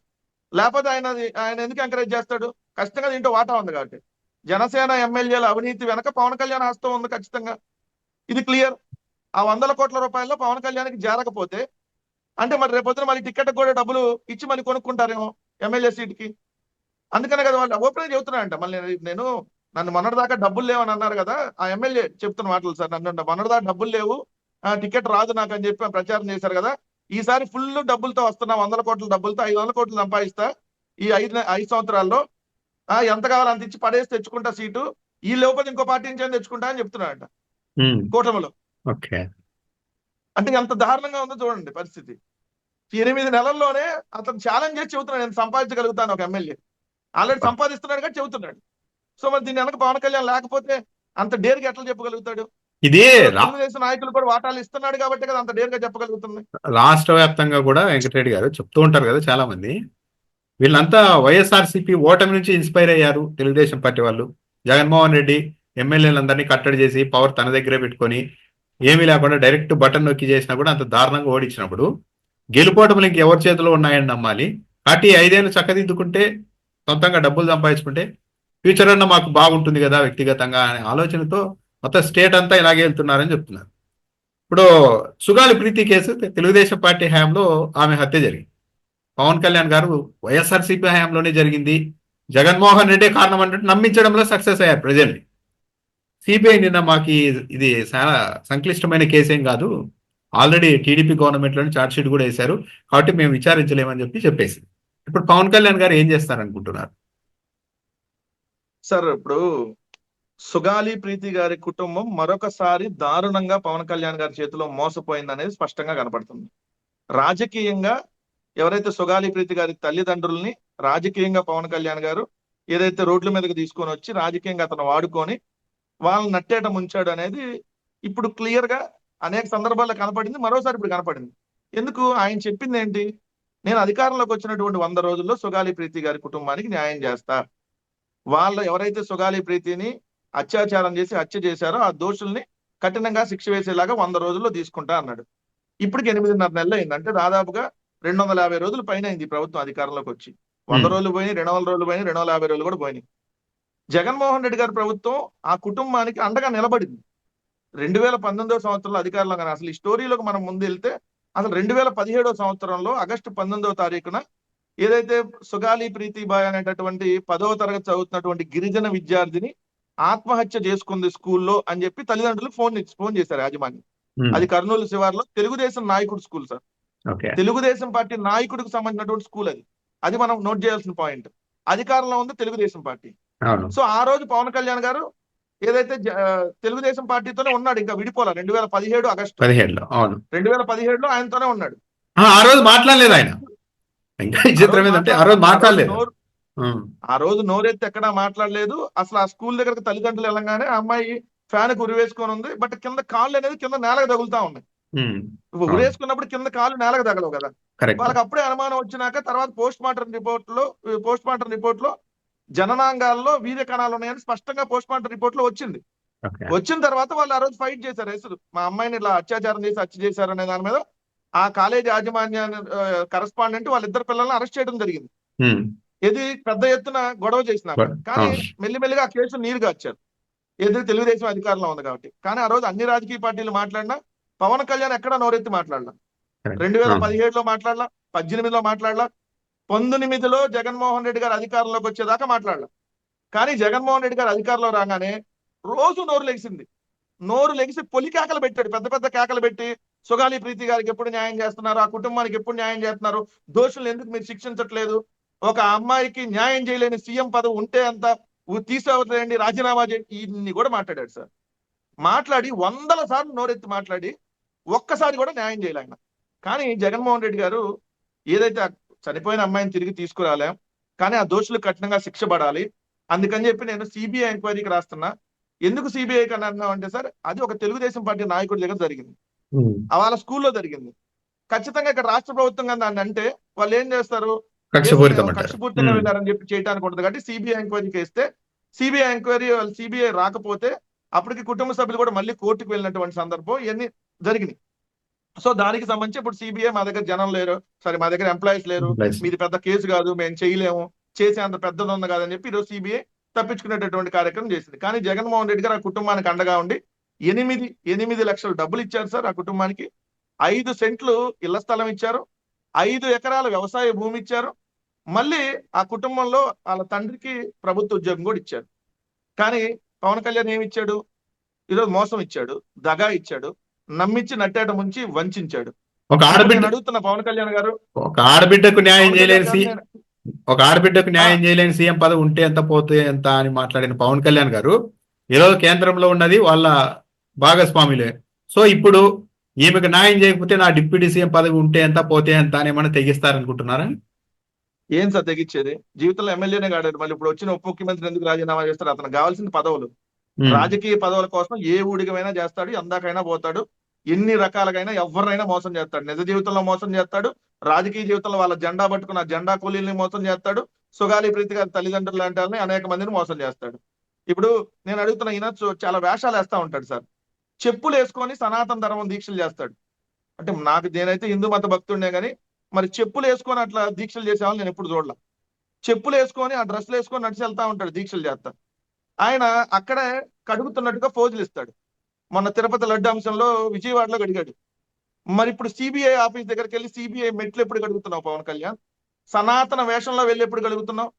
Speaker 2: లేకపోతే ఆయన ఎందుకు ఎంకరేజ్ చేస్తాడు? ఖచ్చితంగా దీంట్లో వాటా ఉంది కాబట్టి. జనసేన ఎమ్మెల్యేల అవినీతి వెనక పవన్ కళ్యాణ్ హస్తం ఉంది ఖచ్చితంగా, ఇది క్లియర్. ఆ ₹100 కోట్ల పవన్ కళ్యాణ్కి చేరకపోతే అంటే మరి రేపొద్దున మళ్ళీ టికెట్ కూడా డబ్బులు ఇచ్చి మళ్ళీ కొనుక్కుంటారేమో ఎమ్మెల్యే సీట్కి. అందుకనే కదా వాళ్ళు ఓపెన్ చెబుతున్నారంట. మళ్ళీ నన్ను మొన్నటిదాకా డబ్బులు లేవని అన్నారు కదా, ఆ ఎమ్మెల్యే చెప్తున్న మాటలు సార్. నన్ను మొన్నటిదాకా డబ్బులు లేవు, టికెట్ రాదు నాకు అని చెప్పి ప్రచారం చేశారు కదా. ఈసారి ఫుల్ డబ్బులతో వస్తున్నా, 100 కోట్ల డబ్బులతో 500 కోట్లు సంపాదిస్తా ఈ 5 సంవత్సరాల్లో, ఎంత కావాలో అంత ఇచ్చి పడేసి తెచ్చుకుంటా సీటు, ఈ లోపల ఇంకో పార్టీ నుంచి తెచ్చుకుంటా అని చెప్తున్నాడంట కూటమిలో. అంటే ఎంత దారుణంగా ఉందో చూడండి పరిస్థితి. 8 నెలల్లోనే అతను ఛాలెంజ్ చేసి చెబుతున్నాడు నేను సంపాదించగలుగుతాను. ఒక ఎమ్మెల్యే ఆల్రెడీ సంపాదిస్తున్నాడు కానీ చెబుతున్నాడు. సో మరి దీని వెనక పవన్ కళ్యాణ్ లేకపోతే అంత డేర్గా ఎట్లా చెప్పగలుగుతాడు?
Speaker 1: ఇది
Speaker 2: తెలుగుదేశం నాయకులు కూడా వాటాలు ఇస్తున్నాడు కాబట్టి కదా అంత డేర్గా చెప్పగలుగుతుంది.
Speaker 1: రాష్ట్ర వ్యాప్తంగా కూడా వెంకటరెడ్డి గారు చెప్తూ ఉంటారు కదా చాలా మంది, వీళ్ళంతా వైఎస్ఆర్సీపీ ఓటమి నుంచి ఇన్స్పైర్ అయ్యారు. తెలుగుదేశం పార్టీ వాళ్ళు జగన్మోహన్ రెడ్డి ఎమ్మెల్యేలందరినీ కట్టడి చేసి పవర్ తన దగ్గరే పెట్టుకొని ఏమీ లేకుండా డైరెక్ట్ బటన్ నొక్కి చేసినా కూడా అంత దారుణంగా ఓడించినప్పుడు గెలుపోవటములు ఇంకెవరి చేతిలో ఉన్నాయని నమ్మాలి. పార్టీ 5 ఏళ్ళు చక్కదిద్దుకుంటే, సొంతంగా డబ్బులు సంపాదించుకుంటే ఫ్యూచర్ అన్న మాకు బాగుంటుంది కదా వ్యక్తిగతంగా అనే ఆలోచనతో మొత్తం స్టేట్ అంతా ఇలాగే వెళ్తున్నారని చెప్తున్నారు. ఇప్పుడు సుగాలి ప్రీతి కేసు తెలుగుదేశం పార్టీ హయాంలో ఆమె హత్య జరిగింది. పవన్ కళ్యాణ్ గారు వైఎస్ఆర్సీపీ హయాంలోనే జరిగింది, జగన్మోహన్ రెడ్డి కారణం అంటే నమ్మించడంలో సక్సెస్ అయ్యారు ప్రజల్ని. సిబిఐ నిన్న మాకు ఇది చాలా సంక్లిష్టమైన కేసు ఏం కాదు, ఆల్రెడీ టీడీపీ గవర్నమెంట్లోనే ఛార్జ్ షీట్ కూడా వేశారు కాబట్టి మేము విచారించలేమని చెప్పేసి ఇప్పుడు పవన్ కళ్యాణ్ గారు ఏం చేస్తారనుకుంటున్నారు?
Speaker 2: సార్ ఇప్పుడు సుగాలి ప్రీతి గారి కుటుంబం మరొకసారి దారుణంగా పవన్ కళ్యాణ్ గారి చేతిలో మోసపోయింది అనేది స్పష్టంగా కనపడుతుంది. రాజకీయంగా ఎవరైతే సుగాలి ప్రీతి గారి తల్లిదండ్రుల్ని రాజకీయంగా పవన్ కళ్యాణ్ గారు ఏదైతే రోడ్ల మీదకి తీసుకొని వచ్చి రాజకీయంగా అతను వాడుకొని వాళ్ళని నట్టేట ముంచాడు అనేది ఇప్పుడు క్లియర్ గా అనేక సందర్భాల్లో కనపడింది, మరోసారి ఇప్పుడు కనపడింది. ఎందుకు? ఆయన చెప్పింది ఏంటి, నేను అధికారంలోకి వచ్చినటువంటి 100 రోజుల్లో సుగాలి ప్రీతి గారి కుటుంబానికి న్యాయం చేస్తా, వాళ్ళు ఎవరైతే సుగాలి ప్రీతిని అత్యాచారం చేసి హత్య చేశారో ఆ దోషుల్ని కఠినంగా శిక్ష వేసేలాగా 100 రోజుల్లో తీసుకుంటా అన్నాడు. ఇప్పటికి 8.5 నెలలు అయింది. అంటే దాదాపుగా 250 రోజుల పైన అయింది ప్రభుత్వం అధికారంలోకి వచ్చి. 100 రోజులు పోయినాయి, 200 రోజులు పోయినాయి, 250 రోజులు కూడా పోయినాయి. జగన్మోహన్ రెడ్డి గారి ప్రభుత్వం ఆ కుటుంబానికి అండగా నిలబడింది. 2019 సంవత్సరంలో అధికారంలో, కానీ అసలు ఈ స్టోరీలోకి మనం ముందు వెళ్తే అసలు 2017 సంవత్సరంలో ఆగస్టు 19వ తారీఖున ఏదైతే సుగాలి ప్రీతిబాయ్ అనేటటువంటి 10వ తరగతి చదువుతున్నటువంటి గిరిజన విద్యార్థిని ఆత్మహత్య చేసుకుంది స్కూల్లో అని చెప్పి తల్లిదండ్రులు ఫోన్ చేశారు యాజమాన్యం. అది కర్నూలు శివార్లో తెలుగుదేశం నాయకుడు స్కూల్ సార్. తెలుగుదేశం పార్టీ నాయకుడికి సంబంధించినటువంటి స్కూల్ అది. అది మనం నోట్ చేయాల్సిన పాయింట్. అధికారంలో ఉంది తెలుగుదేశం పార్టీ. సో ఆ రోజు పవన్ కళ్యాణ్ గారు ఏదైతే తెలుగుదేశం పార్టీతోనే ఉన్నాడు, ఇంకా విడిపోలే. 2017 ఆగస్టు 2017లో ఆయనతోనే ఉన్నాడు.
Speaker 1: ఆ రోజు మాట్లాడలేదు ఆయన.
Speaker 2: ఆ రోజు నోరెత్తి ఎక్కడా మాట్లాడలేదు. అసలు ఆ స్కూల్ దగ్గరకు తల్లిదండ్రులు వెళ్ళగానే ఆ అమ్మాయి ఫ్యాన్ కు ఉరివేసుకొని ఉంది. బట్ కింద కాళ్ళు అనేది కింద నేలకు తగులుతా ఉన్నాయి. ఉరేసుకున్నప్పుడు కింద కాళ్ళు నేలకు తగలవు కదా. వాళ్ళకి అప్పుడే అనుమానం వచ్చినాక తర్వాత పోస్ట్ మార్టం రిపోర్ట్ లో జననాంగాల్లో వీర్య కణాలు ఉన్నాయని స్పష్టంగా పోస్ట్ మార్టం రిపోర్ట్ లో వచ్చింది. వచ్చిన తర్వాత వాళ్ళు ఆ రోజు ఫైట్ చేశారు. అసలు మా అమ్మాయిని ఇలా అత్యాచారం చేసి హత్య చేశారు అనే దాని మీద ఆ కాలేజీ యాజమాన్యాన్ని కరెస్పాండెంట్ వాళ్ళిద్దరు పిల్లల్ని అరెస్ట్ చేయడం జరిగింది. ఇది పెద్ద ఎత్తున గొడవ చేసినారు. కానీ మెల్లిమెల్లిగా ఆ కేసు నీరుగా వచ్చారు. ఏదైతే తెలుగుదేశం అధికారంలో ఉంది కాబట్టి. కానీ ఆ రోజు అన్ని రాజకీయ పార్టీలు మాట్లాడినా పవన్ కళ్యాణ్ ఎక్కడా నోరెత్తి మాట్లాడలా. 2017లో మాట్లాడలా, 18లో మాట్లాడలా, 19లో జగన్మోహన్ రెడ్డి గారు అధికారంలోకి వచ్చేదాకా మాట్లాడలా. కానీ జగన్మోహన్ రెడ్డి గారు అధికారంలో రాగానే రోజు నోరు లెగిసి పొలి కేకలు పెట్టాడు. పెద్ద పెద్ద కేకలు పెట్టి సుగాలి ప్రీతి గారికి ఎప్పుడు న్యాయం చేస్తున్నారు, ఆ కుటుంబానికి ఎప్పుడు న్యాయం చేస్తున్నారు, దోషులు ఎందుకు మీరు శిక్షించట్లేదు, ఒక అమ్మాయికి న్యాయం చేయలేని సీఎం పదవి ఉంటే అంత తీసుకోవట్లేండి, రాజీనామా చేయండి, ఇన్ని కూడా మాట్లాడాడు సార్. మాట్లాడి 100 సార్లు నోరెత్తి మాట్లాడి ఒక్కసారి కూడా న్యాయం చేయలే ఆయన. కానీ జగన్మోహన్ రెడ్డి గారు ఏదైతే చనిపోయిన అమ్మాయిని తిరిగి తీసుకురాలేం, కానీ ఆ దోషులు కఠినంగా శిక్ష పడాలి, అందుకని చెప్పి నేను సిబిఐ ఎంక్వైరీకి రాస్తున్నా. ఎందుకు సిబిఐ కన్నా అంటే సార్, అది ఒక తెలుగుదేశం పార్టీ నాయకుడి దగ్గర జరిగింది, వాళ్ళ స్కూల్లో జరిగింది. ఖచ్చితంగా ఇక్కడ రాష్ట్ర ప్రభుత్వంగా దాన్ని అంటే వాళ్ళు ఏం చేస్తారు, కక్షపూర్తిగా వెళ్ళారని చెప్పి చేయడానికి ఉంటుంది. కాబట్టి సిబిఐ ఎంక్వైరీకి వేస్తే సిబిఐ రాకపోతే అప్పటికి కుటుంబ సభ్యులు కూడా మళ్ళీ కోర్టుకు వెళ్ళినటువంటి సందర్భం ఇవన్నీ జరిగినాయి. సో దానికి సంబంధించి ఇప్పుడు సిబిఐ మా దగ్గర జనం లేరు, సరే మా దగ్గర ఎంప్లాయీస్ లేరు, మీది పెద్ద కేసు కాదు, మేము చేయలేము, చేసే అంత పెద్దది ఉంది కాదని చెప్పి ఈరోజు సిబిఐ తప్పించుకునేటటువంటి కార్యక్రమం చేసింది. కానీ జగన్మోహన్ రెడ్డి గారు ఆ కుటుంబానికి అండగా ఉండి 8 లక్షలు డబ్బులు ఇచ్చారు సార్. ఆ కుటుంబానికి 5 సెంట్లు ఇళ్ల స్థలం ఇచ్చారు, 5 ఎకరాల వ్యవసాయ భూమి ఇచ్చారు. మళ్ళీ ఆ కుటుంబంలో వాళ్ళ తండ్రికి ప్రభుత్వ ఉద్యోగం కూడా ఇచ్చారు. కానీ పవన్ కళ్యాణ్ ఏమి ఇచ్చాడు, ఈరోజు మోసం ఇచ్చాడు, దగా ఇచ్చాడు, నమ్మించి నట్టేట ముంచి వంచాడు. అడుగుతున్న పవన్ కళ్యాణ్ గారు,
Speaker 1: ఒక ఆడబిడ్డకు న్యాయం చేయలేని సీఎం పదవి ఉంటే ఎంత పోతే ఎంత అని మాట్లాడిన పవన్ కళ్యాణ్ గారు ఈరోజు కేంద్రంలో ఉన్నది వాళ్ళ భాగస్వాములే. సో ఇప్పుడు ఈమెకు న్యాయం చేయకపోతే నా డిప్యూటీ సీఎం పదవి ఉంటే ఎంత పోతే ఎంత అని ఏమైనా తెగిస్తారనుకుంటున్నారా?
Speaker 2: ఏం సార్ తెగించేది? జీవితంలో ఎమ్మెల్యేనే కాడాడు, మళ్ళీ ఇప్పుడు వచ్చిన ఉప ముఖ్యమంత్రి ఎందుకు రాజీనామా చేస్తారు? అతను కావాల్సిన పదవులు, రాజకీయ పదవుల కోసం ఏ ఊడికమైనా చేస్తాడు, ఎందాకైనా పోతాడు, ఎన్ని రకాలుగైనా ఎవరినైనా మోసం చేస్తాడు. నిజ జీవితంలో మోసం చేస్తాడు, రాజకీయ జీవితంలో వాళ్ళ జెండా పట్టుకున్న జెండా కూలీల్ని మోసం చేస్తాడు, సుగాలి ప్రీతి గారి తల్లిదండ్రులు లాంటి వాళ్ళని అనేక మందిని మోసం చేస్తాడు. ఇప్పుడు నేను అడుగుతున్న ఈయన చాలా వేషాలు వేస్తా ఉంటాడు సార్. చెప్పులు వేసుకొని సనాతన ధర్మం దీక్షలు చేస్తాడు. అంటే నేనైతే హిందూ మత భక్తుడినే కానీ మరి చెప్పులు వేసుకొని అట్లా దీక్షలు చేసేవాళ్ళు నేను ఎప్పుడు చూడలే. చెప్పులు వేసుకొని ఆ డ్రెస్సులు వేసుకొని నడిచి వెళ్తా ఉంటాడు దీక్షలు చేస్తా. ఆయన అక్కడే కడుగుతున్నట్టుగా ఫోజులు ఇస్తాడు. మొన్న తిరుపతి లడ్డు అంశంలో విజయవాడలో కడిగాడు. మరి ఇప్పుడు సిబిఐ ఆఫీస్ దగ్గరికి వెళ్ళి సిబిఐ మెట్లు ఎప్పుడు కడుగుతున్నావు పవన్ కళ్యాణ్? సనాతన వేషంలో వెళ్ళి ఎప్పుడు కడుగుతున్నావు?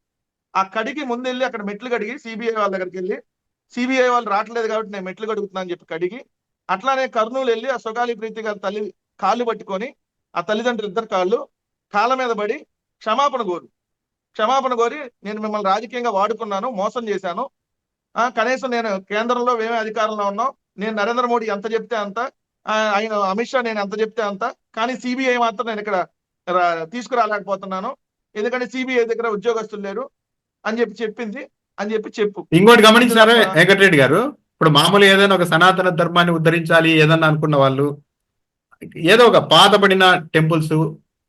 Speaker 2: ఆ కడిగి ముందు వెళ్ళి అక్కడ మెట్లు కడిగి సిబిఐ వాళ్ళ దగ్గరికి వెళ్ళి, సిబిఐ వాళ్ళు రావట్లేదు కాబట్టి నేను మెట్లు కడుగుతున్నా అని చెప్పి కడిగి, అట్లానే కర్నూలు వెళ్ళి ఆ సుగాలి ప్రీతి గారి తల్లి కాళ్ళు పట్టుకొని ఆ తల్లిదండ్రులు ఇద్దరు కాళ్ళ మీద పడి క్షమాపణ కోరి నేను మిమ్మల్ని రాజకీయంగా వాడుకున్నాను, మోసం చేశాను, కనీసం నేను కేంద్రంలో మేమే అధికారంలో ఉన్నాం, నేను నరేంద్ర మోడీ ఎంత చెప్తే అంత, ఆయన అమిత్ షా నేను ఎంత చెప్తే అంత, కానీ సిబిఐ మాత్రం నేను ఇక్కడ తీసుకురాలేకపోతున్నాను ఎందుకంటే సిబిఐ దగ్గర ఉద్యోగస్తులు లేరు అని చెప్పింది అని చెప్పు.
Speaker 1: ఇంకోటి గమనించారా వెంకటరెడ్డి గారు, ఇప్పుడు మామూలు ఏదైనా ఒక సనాతన ధర్మాన్ని ఉద్ధరించాలి ఏదన్నా అనుకున్న వాళ్ళు ఏదో ఒక పాతబడిన టెంపుల్స్,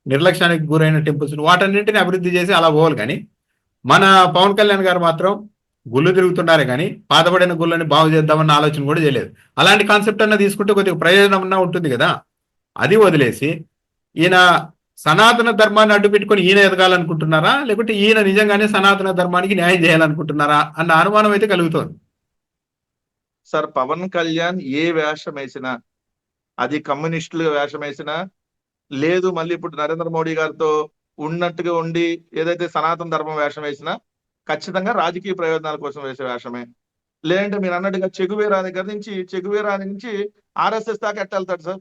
Speaker 1: నిర్లక్ష్యానికి గురైన టెంపుల్స్ వాటన్నింటినీ అభివృద్ధి చేసి అలా పోవాలి. కానీ మన పవన్ కళ్యాణ్ గారు మాత్రం గుళ్ళు తిరుగుతున్నారే కానీ పాతబడిన గుళ్ళని బాగు చేద్దామన్న ఆలోచన కూడా చేయలేదు. అలాంటి కాన్సెప్ట్ అన్న తీసుకుంటే కొద్దిగా ప్రయోజనం అన్నా ఉంటుంది కదా. అది వదిలేసి ఈయన సనాతన ధర్మాన్ని అడ్డు పెట్టుకొని ఈయన ఎదగాలనుకుంటున్నారా, లేకుంటే ఈయన నిజంగానే సనాతన ధర్మానికి న్యాయం చేయాలనుకుంటున్నారా అన్న అనుమానం అయితే కలుగుతోంది.
Speaker 2: సార్ పవన్ కళ్యాణ్ ఏ వేషం వేసినా, అది కమ్యూనిస్టులు వేషం వేసినా, లేదు మళ్ళీ ఇప్పుడు నరేంద్ర మోడీ గారితో ఉన్నట్టుగా ఉండి ఏదైతే సనాతన ధర్మం వేషం వేసినా ఖచ్చితంగా రాజకీయ ప్రయోజనాల కోసం వేసే వేషమే. లేదంటే మీరు అన్నట్టుగా చెగువేరా నుంచి ఆర్ఎస్ఎస్ దాకా ఎట్ట వెళ్తాడు సార్?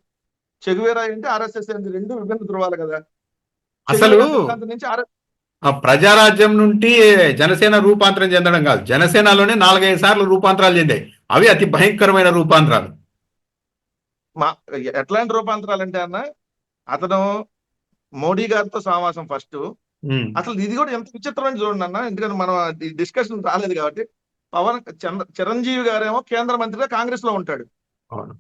Speaker 2: చెగువేరా ఏంటి, ఆర్ఎస్ఎస్ ఏంటి, రెండు విభిన్న ధృవాలు కదా.
Speaker 1: అసలు
Speaker 2: చెగువేరా సిద్ధాంతం నుంచి
Speaker 1: ఆ ప్రజారాజ్యం నుండి జనసేన రూపాంతరం చెందడం కాదు, జనసేనలోనే 4-5 సార్లు రూపాంతరాలు చెందాయి. అవి అతి భయంకరమైన రూపాంతరాలు.
Speaker 2: మా ఎట్లాంటి రూపాంతరాలు అంటే అన్న, అతను మోడీ గారితో సమావేశం ఫస్ట్.
Speaker 1: ఉమ్,
Speaker 2: అసలు ఇది కూడా ఎంత విచిత్రమైన చూడండి అన్న, ఎందుకంటే మనం డిస్కషన్ రాలేదు కాబట్టి. చిరంజీవి గారేమో కేంద్ర మంత్రిగా కాంగ్రెస్ లో ఉంటాడు.
Speaker 1: అవును.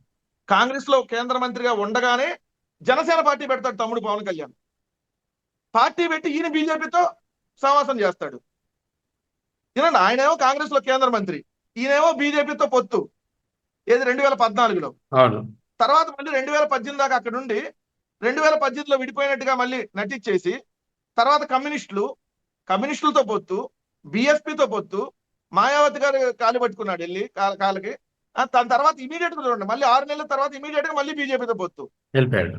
Speaker 2: కాంగ్రెస్ లో కేంద్ర మంత్రిగా ఉండగానే జనసేన పార్టీ పెడతాడు తమ్ముడు పవన్ కళ్యాణ్. పార్టీ పెట్టి ఈయన బీజేపీతో సమావేశం చేస్తాడు. ఈయన ఆయనేమో కాంగ్రెస్ లో కేంద్ర మంత్రి, ఈయనేమో బీజేపీతో పొత్తు. ఏది 2014లో.
Speaker 1: అవును.
Speaker 2: తర్వాత మళ్ళీ 2018 దాకా అక్కడ నుండి 2018లో విడిపోయినట్టుగా మళ్ళీ నటించేసి, తర్వాత కమ్యూనిస్టులతో పొత్తు, బిఎస్పీతో పొత్తు, మాయావతి గారు కాలు పట్టుకున్నాడు వెళ్ళి కాళ్ళకి. దాని తర్వాత ఇమీడియట్ గా చూడండి, మళ్ళీ 6 నెలల తర్వాత ఇమీడియట్ గా మళ్ళీ బీజేపీతో పొత్తు.
Speaker 1: వెళ్ళిపోయాడు.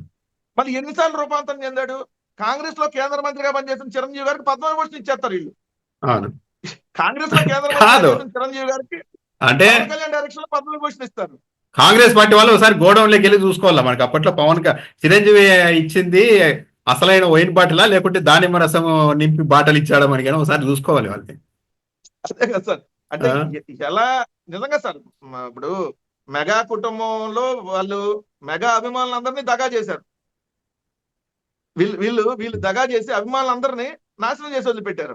Speaker 2: మళ్ళీ ఎన్నిసార్లు రూపాంతరం చెందాడు? కాంగ్రెస్ లో కేంద్ర మంత్రిగా పనిచేసిన చిరంజీవి గారికి పద్మవిభూషణ్ ఇచ్చేస్తారు వీళ్ళు.
Speaker 1: అవును.
Speaker 2: కాంగ్రెస్ లో కేంద్ర
Speaker 1: కాదు.
Speaker 2: మంత్రిగా చేసిన చిరంజీవి గారికి
Speaker 1: అంటే
Speaker 2: పవన్ కళ్యాణ్ డైరెక్షన్ లో పద్మవిభూషణ్ ఇస్తారు.
Speaker 1: కాంగ్రెస్ పార్టీ వాళ్ళు ఒకసారి గోడౌన్లోకి వెళ్ళి చూసుకోవాలా. మనకి అప్పట్లో చిరంజీవి ఇచ్చింది అసలైన వైన్ బాటిలా, లేకుంటే దానిమ్మ రసం నింపి బాటలు ఇచ్చాడా మనకి ఒకసారి చూసుకోవాలి వాళ్ళని.
Speaker 2: అదే కదా సార్. అంటే ఎలా నిజంగా సార్, ఇప్పుడు మెగా కుటుంబంలో వాళ్ళు మెగా అభిమానులందరినీ దగా చేశారు. వీళ్ళు దగా చేసి అభిమానులందరినీ నాశనం చేసి వదిలిపెట్టారు.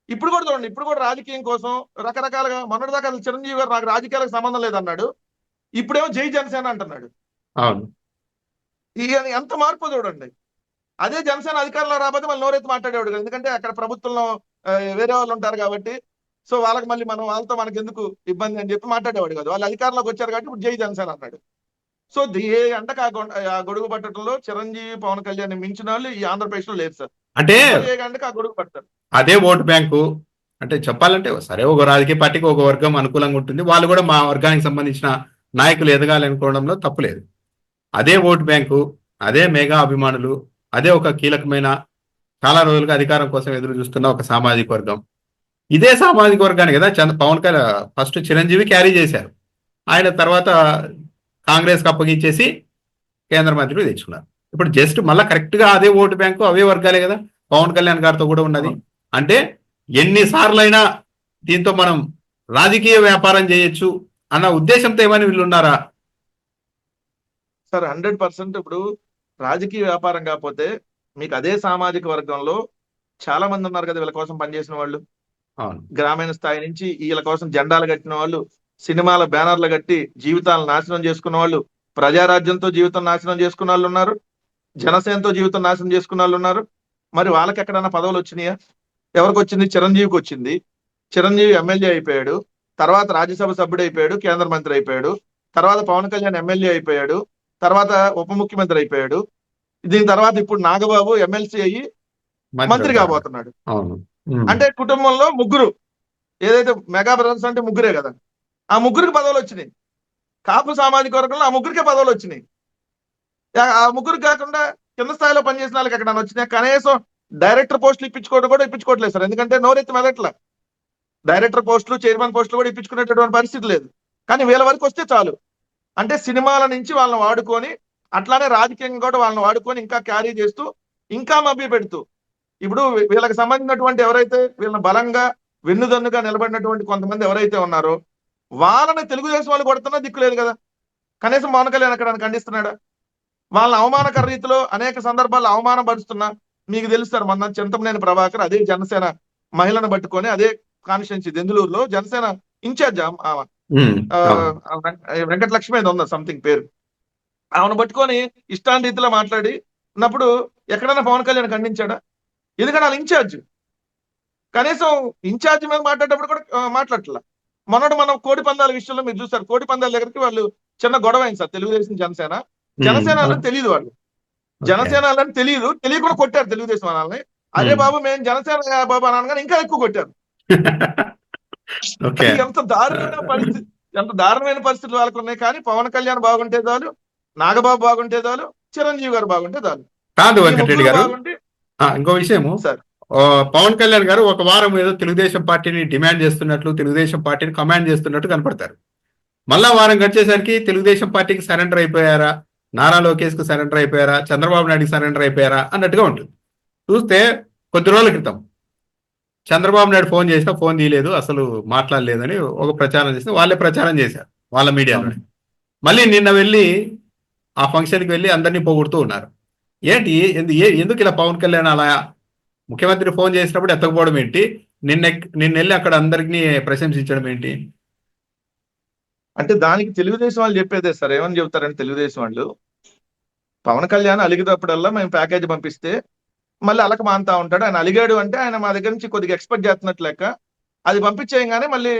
Speaker 2: ఇప్పుడు కూడా చూడండి, ఇప్పుడు కూడా రాజకీయం కోసం రకరకాలుగా, మొన్నటిదాకా చిరంజీవి గారు నాకు రాజకీయాలకు సంబంధం లేదన్నాడు, ఇప్పుడేమో జై జనసేన అంటున్నాడు.
Speaker 1: అవును.
Speaker 2: ఎంత మార్పు చూడండి. అదే జనసేన అధికారంలో రాకపోతే మళ్ళీ నోరెత్తి మాట్లాడేవాడు కదా, ఎందుకంటే అక్కడ ప్రభుత్వంలో వేరే వాళ్ళు ఉంటారు కాబట్టి. సో వాళ్ళకి మళ్ళీ వాళ్ళతో మనకి ఎందుకు ఇబ్బంది అని చెప్పి మాట్లాడేవాడు కదా. వాళ్ళు అధికారంలోకి వచ్చారు కాబట్టి ఇప్పుడు జై జనసేన అన్నాడు. సో ఏ అంటకు ఆ గొడుగు పట్టడంలో చిరంజీవి పవన్ కళ్యాణ్ మించిన వాళ్ళు ఈ ఆంధ్రప్రదేశ్ లో లేదు సార్.
Speaker 1: అంటే
Speaker 2: ఏ గంటకు ఆ గొడుగు పడతారు.
Speaker 1: అదే ఓటు బ్యాంకు. అంటే చెప్పాలంటే సరే, ఒక రాజకీయ పార్టీకి ఒక వర్గం అనుకూలంగా ఉంటుంది, వాళ్ళు కూడా మా వర్గానికి సంబంధించిన నాయకులు ఎదగాలనుకోవడంలో తప్పులేదు. అదే ఓటు బ్యాంకు, అదే మెగా అభిమానులు, అదే ఒక కీలకమైన చాలా రోజులుగా అధికారం కోసం ఎదురు చూస్తున్న ఒక సామాజిక వర్గం. ఇదే సామాజిక వర్గాన్ని కదా పవన్ కళ్యాణ్ ఫస్ట్ చిరంజీవి క్యారీ చేశారు. ఆయన తర్వాత కాంగ్రెస్కి అప్పగించేసి కేంద్ర మంత్రులు తెచ్చుకున్నారు. ఇప్పుడు జస్ట్ మళ్ళీ కరెక్ట్ గా అదే ఓటు బ్యాంకు, అవే వర్గాలే కదా పవన్ కళ్యాణ్ గారితో కూడా ఉన్నది. అంటే ఎన్నిసార్లైనా దీంతో మనం రాజకీయ వ్యాపారం చేయొచ్చు అన్న ఉద్దేశంతో ఏమైనా వీళ్ళు ఉన్నారా
Speaker 2: సార్? 100%. ఇప్పుడు రాజకీయ వ్యాపారం కాకపోతే మీకు అదే సామాజిక వర్గంలో చాలా మంది ఉన్నారు కదా వీళ్ళ కోసం పనిచేసిన వాళ్ళు.
Speaker 1: అవును.
Speaker 2: గ్రామీణ స్థాయి నుంచి వీళ్ళ కోసం జెండాలు కట్టిన వాళ్ళు, సినిమాల బ్యానర్లు కట్టి జీవితాలను నాశనం చేసుకున్న వాళ్ళు, ప్రజారాజ్యంతో జీవితం నాశనం చేసుకున్న వాళ్ళు ఉన్నారు, జనసేనతో జీవితం నాశనం చేసుకున్న వాళ్ళు ఉన్నారు. మరి వాళ్ళకి ఎక్కడైనా పదవులు వచ్చినాయా? ఎవరికి వచ్చింది? చిరంజీవికి వచ్చింది. చిరంజీవి ఎమ్మెల్యే అయిపోయాడు, తర్వాత రాజ్యసభ సభ్యుడు అయిపోయాడు, కేంద్ర మంత్రి అయిపోయాడు, తర్వాత పవన్ కళ్యాణ్ ఎమ్మెల్యే అయిపోయాడు, తర్వాత ఉప ముఖ్యమంత్రి అయిపోయాడు. దీని తర్వాత ఇప్పుడు నాగబాబు ఎమ్మెల్సీ అయ్యి మంత్రి కాబోతున్నాడు. అంటే కుటుంబంలో ముగ్గురు, ఏదైతే మెగా బ్రదర్స్ అంటే ముగ్గురే కదా, ఆ ముగ్గురికి పదవులు వచ్చినాయి. కాపు సామాజిక వర్గంలో ఆ ముగ్గురికే పదవులు వచ్చినాయి. ఆ ముగ్గురికి కాకుండా కింద స్థాయిలో పనిచేసిన వాళ్ళకి ఎక్కడ వచ్చినాయి? కనీసం డైరెక్టర్ పోస్టులు ఇప్పించుకోవడం కూడా ఇప్పించుకోవట్లేదు సార్. ఎందుకంటే నోరెత్తి మెదట్ల డైరెక్టర్ పోస్టులు, చైర్మన్ పోస్టులు కూడా ఇప్పించుకునేటటువంటి పరిస్థితి లేదు. కానీ వీళ్ళ వరకు వస్తే చాలు. అంటే సినిమాల నుంచి వాళ్ళని వాడుకొని, అట్లానే రాజకీయంగా కూడా వాళ్ళని వాడుకొని ఇంకా క్యారీ చేస్తూ, ఇంకా మభ్య పెడుతూ, ఇప్పుడు వీళ్ళకి సంబంధించినటువంటి ఎవరైతే వీళ్ళని బలంగా వెన్నుదన్నుగా నిలబడినటువంటి కొంతమంది ఎవరైతే ఉన్నారో వాళ్ళని తెలుగుదేశం వాళ్ళు కొడుతున్నా దిక్కులేదు కదా. కనీసం పవన్ కళ్యాణ్ అక్కడ ఖండిస్తున్నాడా? వాళ్ళని అవమానకర రీతిలో అనేక సందర్భాల్లో అవమానపరుస్తున్నా. మీకు తెలుస్తారు, మొన్న చింతమనేని ప్రభాకర్ అదే జనసేన మహిళను పట్టుకొని అదే కాన్స్టిట్యున్సీ దెందులూరులో జనసేన ఇన్ఛార్జ్ వెంకటలక్ష్మి ఏదో ఉందా సంథింగ్ పేరు, ఆమెను పట్టుకొని ఇష్టాన్ రీతిలో మాట్లాడినప్పుడు ఎక్కడైనా పవన్ కళ్యాణ్ ఖండించాడా? ఎందుకంటే వాళ్ళ ఇన్ఛార్జ్. కనీసం ఇన్ఛార్జ్ మీద మాట్లాడేటప్పుడు కూడా మాట్లాడట్లా. మొన్నటి మనం కోడి పందాల విషయంలో మీరు చూసారు, కోడి పందాల దగ్గరికి వాళ్ళు చిన్న గొడవ అయింది సార్, తెలుగుదేశం జనసేన. జనసేన తెలియదు వాళ్ళు.
Speaker 1: ఓకే.
Speaker 2: జనసేన వాళ్ళని తెలియకుండా కొట్టారు తెలుగుదేశం వాళ్ళని. అరే
Speaker 1: ఉమ్.
Speaker 2: బాబు మేము జనసేన బాబు అని అనగానే ఇంకా ఎక్కువ కొట్టారు.
Speaker 1: ఓకే.
Speaker 2: ఎంత దారుణమైన పరిస్థితి, ఎంత దారుణమైన పరిస్థితులు వాళ్ళకు ఉన్నాయి. కానీ పవన్ కళ్యాణ్ బాగుంటే చాలు, నాగబాబు బాగుంటే చాలు, చిరంజీవి గారు బాగుంటే చాలు.
Speaker 1: కాదు
Speaker 2: ఈ
Speaker 1: వెంకటరెడ్డి
Speaker 2: ముగ్గురు
Speaker 1: గారు,
Speaker 2: బాగుంటే
Speaker 1: ఇంకో విషయము,
Speaker 2: సార్.
Speaker 1: పవన్ కళ్యాణ్ గారు ఒక వారం ఏదో తెలుగుదేశం పార్టీని డిమాండ్ చేస్తున్నట్లు, తెలుగుదేశం పార్టీని కమాండ్ చేస్తున్నట్టు కనపడతారు. మళ్ళా వారం గడిచేసరికి తెలుగుదేశం పార్టీకి సరెండర్ అయిపోయారా, నారా లోకేష్ కు సరెండర్ అయిపోయారా, చంద్రబాబు నాయుడుకి సరెండర్ అయిపోయారా అన్నట్టుగా ఉంటుంది. చూస్తే కొద్ది రోజుల క్రితం చంద్రబాబు నాయుడు ఫోన్ చేసినా ఫోన్ తీయలేదు, అసలు మాట్లాడలేదని ఒక ప్రచారం చేస్తే వాళ్ళే ప్రచారం చేశారు వాళ్ళ మీడియాలోనే. మళ్ళీ నిన్న వెళ్ళి ఆ ఫంక్షన్కి వెళ్ళి అందరినీ పోగొడుతూ ఉన్నారు. ఏంటి ఎందుకు ఇలా పవన్ కళ్యాణ్ అలా ముఖ్యమంత్రి ఫోన్ చేసినప్పుడు ఎత్తకపోవడం ఏంటి, నిన్న వెళ్ళి అక్కడ అందరినీ ప్రశంసించడం ఏంటి?
Speaker 2: అంటే దానికి తెలుగుదేశం వాళ్ళు చెప్పేదే సార్. ఏమని చెబుతారంటే తెలుగుదేశం వాళ్ళు, పవన్ కళ్యాణ్ అలిగినప్పుడల్లా మేము ప్యాకేజ్ పంపిస్తే మళ్ళీ అలక మానుతా ఉంటాడు. ఆయన అలిగాడు అంటే ఆయన మా దగ్గర నుంచి కొద్దిగా ఎక్స్పెక్ట్ చేస్తున్నట్లు లెక్క. అది పంపించేయంగానే మళ్ళీ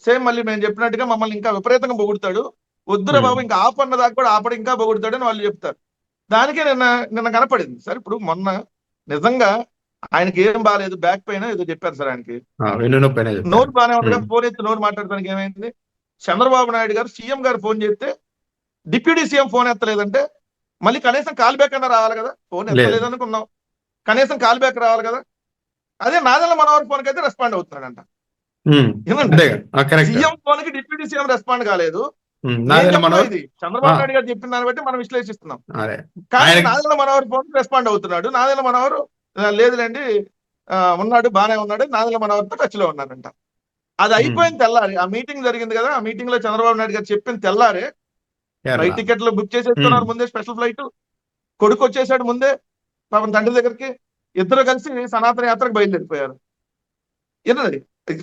Speaker 2: సేమ్ మళ్ళీ మేము చెప్పినట్టుగా మమ్మల్ని ఇంకా విపరీతంగా పొగుడుతాడు. వద్దురా బాబు ఇంకా ఆపన్న దాకా కూడా ఆపడు, ఇంకా పొగుడుతాడు అని వాళ్ళు చెప్తారు. దానికే నిన్న కనపడింది సార్. ఇప్పుడు మొన్న నిజంగా ఆయనకి ఏం బాగాలేదు, బ్యాక్ పెయిన్ ఏదో చెప్పారు సార్. ఆయనకి
Speaker 1: వెన్నునొప్పి అనేది చెప్పారు.
Speaker 2: నోరు బాగానే ఉండగా ఫోన్ ఎత్తి నోరు మాట్లాడడానికి ఏమైంది? చంద్రబాబు నాయుడు గారు సీఎం గారు ఫోన్ చేస్తే డిప్యూటీ సీఎం ఫోన్ ఎత్తలేదంటే మళ్ళీ కనీసం కాల్ బ్యాక్ అన్నా రావాలి కదా. ఫోన్ ఎత్తలేదు అనుకున్నాం, కనీసం కాల్ బ్యాక్ రావాలి కదా. అదే నాదెళ్ల మనోహర్ ఫోన్ కి అయితే రెస్పాండ్ అవుతున్నాడంట. సీఎం ఫోన్ కి డిప్యూటీ సీఎం రెస్పాండ్ కాలేదు. ఇది చంద్రబాబు నాయుడు గారు చెప్పిన దాన్ని బట్టి మనం విశ్లేషిస్తున్నాం. కానీ నాదెళ్ల మనోహర్ ఫోన్ కి రెస్పాండ్ అవుతున్నాడు. నాదెళ్ల మనోహర్ లేదులేండి ఉన్నాడు, బానే ఉన్నాడు, నాదెళ్ల మనోహర్ తో టచ్ లో ఉన్నాడంట. అది అయిపోయిన తెల్లారి ఆ మీటింగ్ జరిగింది కదా, ఆ మీటింగ్ లో చంద్రబాబు నాయుడు గారు చెప్పిన తెల్లారే ఫ్లైట్ టికెట్లు బుక్ చేసేస్తున్నారు ముందే, స్పెషల్ ఫ్లైట్. కొడుకు వచ్చేసాడు ముందే పాపం తండ్రి దగ్గరికి. ఇద్దరు కలిసి సనాతన యాత్రకు బయలుదేరిపోయారు. ఏంటది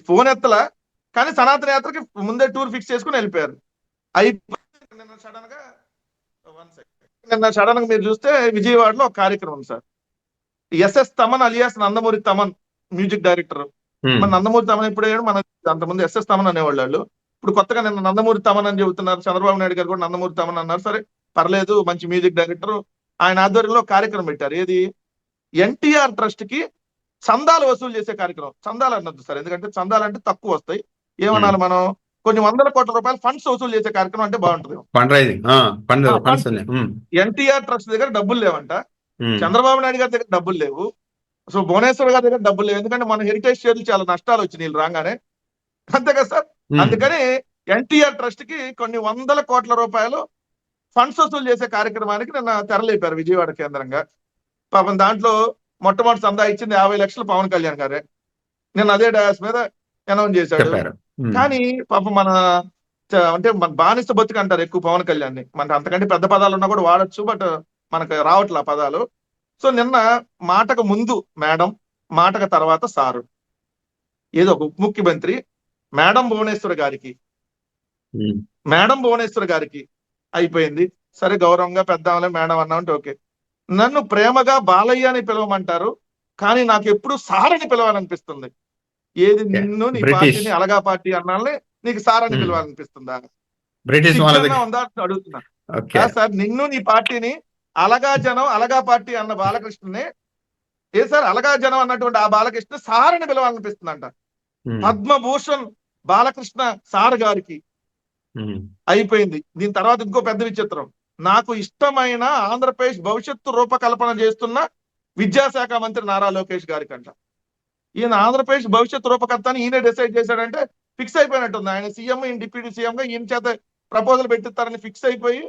Speaker 2: ఫోన్ ఎత్తలా, కానీ సనాతన యాత్రకి ముందే టూర్ ఫిక్స్ చేసుకుని వెళ్ళిపోయారు. నిన్న సడన్ గా మీరు చూస్తే విజయవాడలో ఒక కార్యక్రమం sir. SS Thaman alias Nandamuri Thaman music director. మన నందమూరి తమన్ ఇప్పుడు మన అంతకుముందు ఎస్ఎస్ తమన్ అనేవాళ్ళు. ఇప్పుడు కొత్తగా నిన్న నందమూరి తమన్ అని చెబుతున్నారు. చంద్రబాబు నాయుడు గారు కూడా నందమూరి తమన్ అన్నారు. సరే పర్లేదు, మంచి మ్యూజిక్ డైరెక్టర్. ఆయన ఆధ్వర్యంలో కార్యక్రమం పెట్టారు. ఏది ఎన్టీఆర్ ట్రస్ట్ కి చందాలు వసూలు చేసే కార్యక్రమం. చందాలు అన్నది సార్, ఎందుకంటే చందాలు అంటే తక్కువ వస్తాయి. ఏమన్నాను మనం, కొన్ని వందల కోట్ల రూపాయలు ఫండ్స్ వసూలు చేసే కార్యక్రమం అంటే బాగుంటుంది. ఎన్టీఆర్ ట్రస్ట్ దగ్గర డబ్బులు లేవంట, చంద్రబాబు నాయుడు గారి దగ్గర డబ్బులు లేవు, సో భువనేశ్వర్ గారి దగ్గర డబ్బులు లేవు. ఎందుకంటే మన హెరిటేజ్ షేర్లు చాలా నష్టాలు వచ్చినాయి రాగానే, అంతే కదా సార్. అందుకని ఎన్టీఆర్ ట్రస్ట్ కి కొన్ని వందల కోట్ల రూపాయలు ఫండ్స్ వసూలు చేసే కార్యక్రమానికి నిన్న తెరలేపారు విజయవాడ కేంద్రంగా. పాపం దాంట్లో మొట్టమొదటి సందా ఇచ్చింది 50 లక్షలు పవన్ కళ్యాణ్ గారే. నిన్న అదే డాస్ మీద అనౌన్స్ చేశాడు. కానీ పాపం మన బానిస బతుకు అంటారు ఎక్కువ పవన్ కళ్యాణ్ ని. మనకి అంతకంటే పెద్ద పదాలు ఉన్నా కూడా వాడచ్చు, బట్ మనకు రావట్లే ఆ పదాలు. సో నిన్న మాటకు ముందు మేడం, మాటకు తర్వాత సారు. ఏదో ఒక ఉప ముఖ్యమంత్రి మేడం భువనేశ్వర్ గారికి అయిపోయింది. సరే గౌరవంగా పెద్దామలే మేడం అన్నా అంటే ఓకే. నన్ను ప్రేమగా బాలయ్య అని పిలవమంటారు, కానీ నాకు ఎప్పుడు సారని పిలవాలనిపిస్తుంది. ఏది నిన్ను నీ పార్టీని అలగా పార్టీ అన్నాళ్ళని నీకు సారని పిలవాలనిపిస్తుందా? ఉందా అడుగుతున్నా సార్. నిన్ను నీ పార్టీని అలగా జనం అలగా పార్టీ అన్న బాలకృష్ణని, ఏ సార్ అలగా జనం అన్నటువంటి ఆ బాలకృష్ణ సారని పిలవాలనిపిస్తుందంట. పద్మభూషణ్ బాలకృష్ణ సార్ గారికి అయిపోయింది. దీని తర్వాత ఇంకో పెద్ద విచిత్రం, నాకు ఇష్టమైన ఆంధ్రప్రదేశ్ భవిష్యత్తు రూపకల్పన చేస్తున్న విద్యాశాఖ మంత్రి నారా లోకేష్ గారికి అంట. ఈయన ఆంధ్రప్రదేశ్ భవిష్యత్తు రూపకర్త అని ఈయనే డిసైడ్ చేశాడంటే ఫిక్స్ అయిపోయినట్టుంది. ఆయన సీఎం, ఈయన డిప్యూటీ సీఎం గా ఈయన చేత ప్రపోజల్ పెట్టిస్తారని ఫిక్స్ అయిపోయి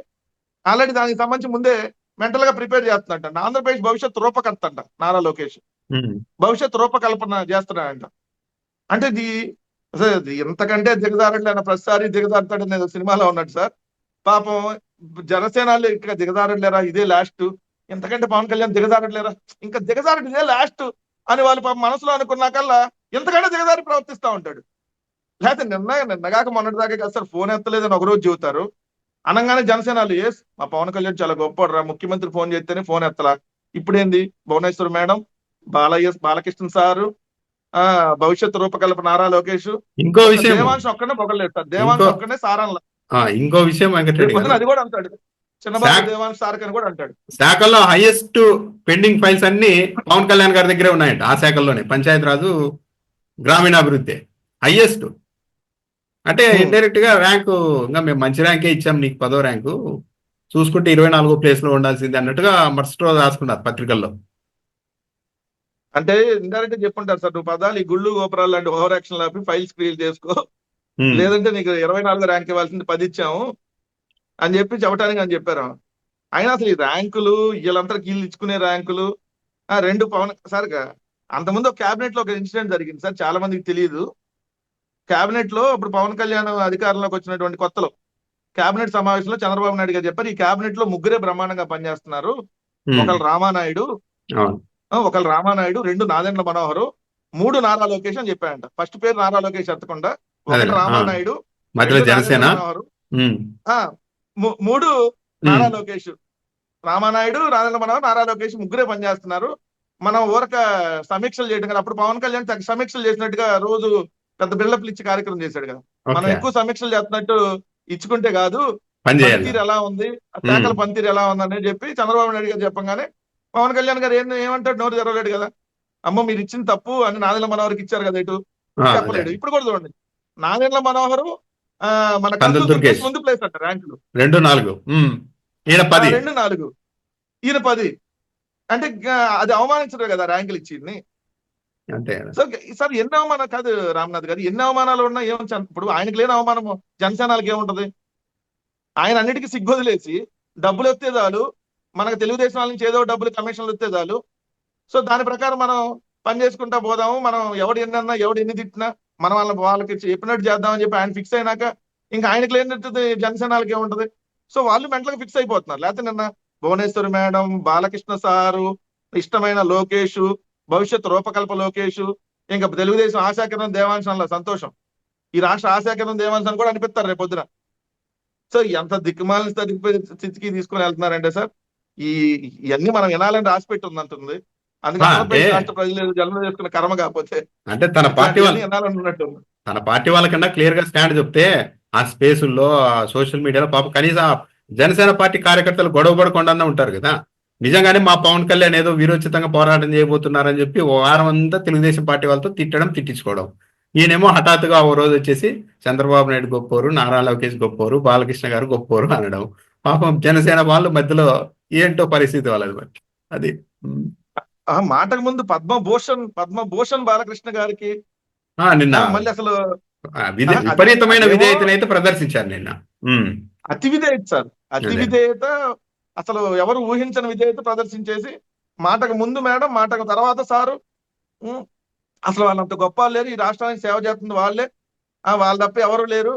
Speaker 2: ఆల్రెడీ దానికి సంబంధించి ముందే మెంటల్ గా ప్రిపేర్ చేస్తున్నట్ట. ఆంధ్రప్రదేశ్ భవిష్యత్తు రూపకర్త అంట నారా లోకేష్, భవిష్యత్తు రూపకల్పన చేస్తున్నాడంట. అంటే ఇది ఎంతకంటే దిగజారట్లే, ప్రతిసారి దిగజారుతాడని సినిమాలో ఉన్నట్టు సార్. పాపం జనసేనలు ఇక్కడ దిగజారట్లేరా, ఇదే లాస్ట్, ఎంతకంటే పవన్ కళ్యాణ్ దిగజారట్లేరా, ఇంకా దిగజారట్ ఇదే లాస్ట్ అని వాళ్ళు పాపం మనసులో అనుకున్నాకల్లా ఎంతకంటే దిగజారి ప్రవర్తిస్తూ ఉంటాడు. లేకపోతే నిన్నగాక మొన్నటి దాకా కదా సార్ ఫోన్ ఎత్తలేదని ఒకరోజు చెబుతారు, అనగానే జనసేనలు ఎస్ మా పవన్ కళ్యాణ్ చాలా గొప్పరా, ముఖ్యమంత్రి ఫోన్ చేస్తేనే ఫోన్ ఎత్తలా. ఇప్పుడేంది భువనేశ్వర్ మేడం, బాలకృష్ణ సారు, భవిష్యత్తు రూపకల్పన నారా లోకేష్.
Speaker 1: ఇంకో విషయం
Speaker 2: దేవాంశం ఒక్కనే పొగలేదు సార్, దేవాంశం ఒక్కనే సారంలా.
Speaker 1: ఇంకో విషయం వెంకటరెడ్డి గారు,
Speaker 2: అది కూడా అంటాడు. చిన్నబాబు దేవాంశ్ తారక్ అని కూడా అంటాడు.
Speaker 1: శాఖల్లో హైయెస్ట్ పెండింగ్ ఫైల్స్ అన్ని పవన్ కళ్యాణ్ గారి దగ్గరే ఉన్నాయంట. ఆ శాఖల్లోనే పంచాయతీరాజు, గ్రామీణాభివృద్ధి హైయెస్ట్. అంటే ఇండైరెక్ట్ గా ర్యాంకు, ఇంకా మేము మంచి ర్యాంకే ఇచ్చాం నీకు 10వ ర్యాంకు, చూసుకుంటే 24వ ప్లేస్ లో ఉండాల్సింది అన్నట్టుగా మరుసటి రోజు రాసుకున్నారు పత్రికల్లో.
Speaker 2: అంటే ఇండైరెక్ట్ గా చెప్పుంటారు సార్, నువ్వు పదాలు ఈ గుళ్ళు గోపురాలు లాంటి ఓవర్ యాక్షన్ ఆపి ఫైల్స్ క్లియర్ చేసుకో, లేదంటే నీకు 24వ ర్యాంక్ ఇవ్వాల్సింది 10 ఇచ్చాము అని చెప్పి చెప్పడానికి అని చెప్పారు. అయినా అసలు ఈ ర్యాంకులు వీళ్ళంతా కీళ్ళు ఇచ్చుకునే ర్యాంకులు 2 పవన్ సార్ అంతకుముందు క్యాబినెట్ లో ఒక ఇన్సిడెంట్ జరిగింది సార్, చాలా మందికి తెలియదు. క్యాబినెట్ లో ఇప్పుడు పవన్ కళ్యాణ్ అధికారంలోకి వచ్చినటువంటి కొత్తలో క్యాబినెట్ సమావేశంలో చంద్రబాబు నాయుడు గారు చెప్పారు, ఈ క్యాబినెట్ లో ముగ్గురే బ్రహ్మాండంగా పనిచేస్తున్నారు. ఒకళ్ళు రామానాయుడు, 2 నాదెండ్ల మనోహరు, 3 నారా లోకేష్ అని చెప్పాయంట. ఫస్ట్ పేరు నారా లోకేష్ ఎత్తకుండా 1 రామానాయుడు, 2 నాదెండ్ల మనోహరు, 3 నారా లోకేష్. రామానాయుడు, నాదెండ్ల మనోహర్, నారా లోకేష్ ముగ్గురే పనిచేస్తున్నారు. మనం ఊరక సమీక్షలు చేయడం కదా, అప్పుడు పవన్ కళ్యాణ్ సమీక్షలు చేసినట్టుగా రోజు పెద్ద బిల్డప్లు ఇచ్చి కార్యక్రమం చేశాడు కదా. మనం ఎక్కువ సమీక్షలు చేస్తున్నట్టు ఇచ్చుకుంటే కాదు, పనితీరు ఎలా ఉంది, శాఖల పనితీరు ఎలా ఉంది అని చెప్పి చంద్రబాబు నాయుడు గారు చెప్పగానే పవన్ కళ్యాణ్ గారు ఏమంటాడు, నోరు తెరవలేడు కదా. అమ్మ మీరు ఇచ్చిన తప్పు అని నాదెండ్ల మనోహర్కి ఇచ్చారు కదా, ఇటు చెప్పలేడు. ఇప్పుడు కూడా చూడండి, నాదెండ్ల మనోహరు మన ముందు ప్లేస్ అంట ర్యాంకులు
Speaker 1: 2-4, ఈయన
Speaker 2: 2-4, ఈయన 10. అంటే అది అవమానించరు కదా ర్యాంకులు ఇచ్చింది. సార్ ఎన్ని అవమానాలు కాదు రామ్నాథ్ గారు, ఎన్ని అవమానాలు ఉన్నా ఇప్పుడు ఆయనకు లేని అవమానము జనసేనకి ఏముంటది? ఆయన అన్నిటికీ సిగ్గొదిలేసి డబ్బులు వస్తే చాలు, మనకు తెలుగుదేశం వాళ్ళ నుంచి ఏదో డబ్బులు కమిషన్లు వస్తే చాలు, సో దాని ప్రకారం మనం పని చేసుకుంటా పోదాము, మనం ఎవడు ఎన్ని అన్నా ఎవడు ఎన్ని తిట్టినా మనం వాళ్ళకి చెప్పినట్టు చేద్దామని చెప్పి ఆయన ఫిక్స్ అయినాక ఇంకా ఆయనకు లేనట్టు జనసేనకి ఏముంటది? సో వాళ్ళు మెంటల్గా ఫిక్స్ అయిపోతున్నారు. లేకపోతే నిన్న భువనేశ్వరి మేడం, బాలకృష్ణ సారు, ఇష్టమైన లోకేష్, భవిష్యత్ రూపకల్ప లోకేష్, ఇంకా తెలుగుదేశం ఆశాకిరణం దేవాంశంలో సంతోషం, ఈ రాష్ట్ర ఆశాకిరణం దేవాంశం కూడా అనిపిస్తారు రేపు పొద్దున. సో ఎంత దిక్కుమాలిన స్థితికి తీసుకుని వెళ్తున్నారంటే సార్, ఇవన్నీ మనం వినాలని రాసి పెట్టి ఉందంటుంది. అందుకని రాష్ట్ర ప్రజలు జన్మ చేసుకున్న కర్మ కాకపోతే
Speaker 1: అంటే తన పార్టీ వాళ్ళకన్నా క్లియర్ గా స్టాండ్ చెప్తే ఆ స్పేసుల్లో సోషల్ మీడియాలో పాపం కనీసం జనసేన పార్టీ కార్యకర్తలు గొడవ పడకుండా ఉంటారు కదా. నిజంగానే మా పవన్ కళ్యాణ్ ఏదో వీరోచితంగా పోరాటం చేయబోతున్నారని చెప్పి ఓ వారం అంతా తెలుగుదేశం పార్టీ వాళ్ళతో తిట్టించుకోవడం. ఈయనేమో హఠాత్తుగా ఓ రోజు వచ్చేసి చంద్రబాబు నాయుడు గొప్పోరు, నారా లోకేష్ గొప్పోరు, బాలకృష్ణ గారు గొప్పోరు అనడం. పాపం జనసేన వాళ్ళు మధ్యలో ఏంటో పరిస్థితి వాళ్ళది. అది
Speaker 2: మాటకు ముందు పద్మభూషణ్ బాలకృష్ణ గారికి
Speaker 1: నిన్న
Speaker 2: మళ్ళీ అసలు
Speaker 1: విపరీతమైన విధేయతనైతే ప్రదర్శించారు నిన్న.
Speaker 2: అతి విధేయత సార్, అతి విధేయత, అసలు ఎవరు ఊహించని విధేయత ప్రదర్శించేసి, మాటకు ముందు మేడం, మాటకు తర్వాత సారు, అసలు వాళ్ళంత గొప్ప లేరు, ఈ రాష్ట్రానికి సేవ చేస్తుంది వాళ్ళే, వాళ్ళ తప్ప ఎవరు లేరు.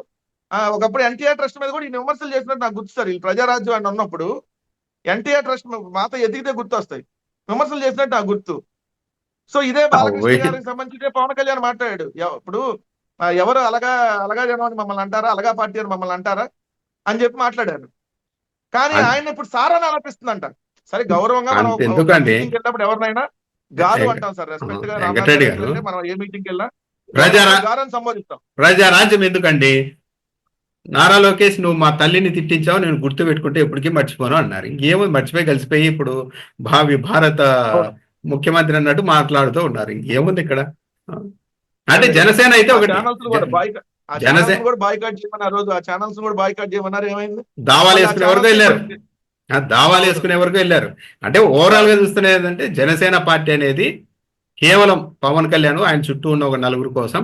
Speaker 2: ఒకప్పుడు ఎన్టీఆర్ ట్రస్ట్ మీద కూడా ఈ విమర్శలు చేసినట్టు నాకు గుర్తు సార్. ఈ ప్రజారాజ్యం అని ఉన్నప్పుడు ఎన్టీఆర్ ట్రస్ట్ మాతో ఎదిగితే గుర్తు వస్తాయి, విమర్శలు చేసినట్టు నాకు గుర్తు. సో ఇదే బాలకృష్ణ గారికి సంబంధించి పవన్ కళ్యాణ్ మాట్లాడాడు, ఇప్పుడు ఎవరు అలగా జనం మమ్మల్ని అంటారా, అలగా పార్టీ అని మమ్మల్ని అంటారా అని చెప్పి మాట్లాడారు. కానీ ఆయన ఇప్పుడు సార్ అని అనిపిస్తుందంట. సరే గౌరవంగా మనం వెళ్ళినప్పుడు ఎవరినైనా గారు అంటాం సార్, రెస్పెక్ట్ గా మనం ఏ మీటింగ్ వెళ్ళినా గారు అని సంబోధిస్తాం.
Speaker 1: ప్రజారాజ్యం ఎందుకండి? నారా లోకేష్ నువ్వు మా తల్లిని తిట్టించావు, నేను గుర్తు పెట్టుకుంటే ఎప్పటికీ మర్చిపోను అన్నారు. ఇంకేమో మర్చిపోయి కలిసిపోయి ఇప్పుడు భారత ముఖ్యమంత్రి అన్నట్టు మాట్లాడుతూ ఉన్నారు. ఇంకేముంది ఇక్కడ? అంటే జనసేన అయితే ఒకటి దావాలు వేసుకునే వరకు వెళ్ళారు. అంటే ఓవరాల్ గా చూస్తున్నది ఏంటంటే జనసేన పార్టీ అనేది కేవలం పవన్ కళ్యాణ్ ఆయన చుట్టూ ఉన్న ఒక నలుగురు కోసం,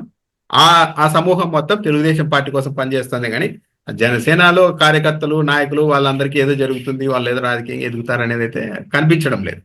Speaker 1: ఆ సమూహం మొత్తం తెలుగుదేశం పార్టీ కోసం పనిచేస్తుంది. కానీ జనసేనలో కార్యకర్తలు, నాయకులు వాళ్ళందరికీ ఏదో జరుగుతుంది, వాళ్ళు ఏదో రాజకీయంగా ఎదుగుతారనేది అయితే కనిపించడం లేదు.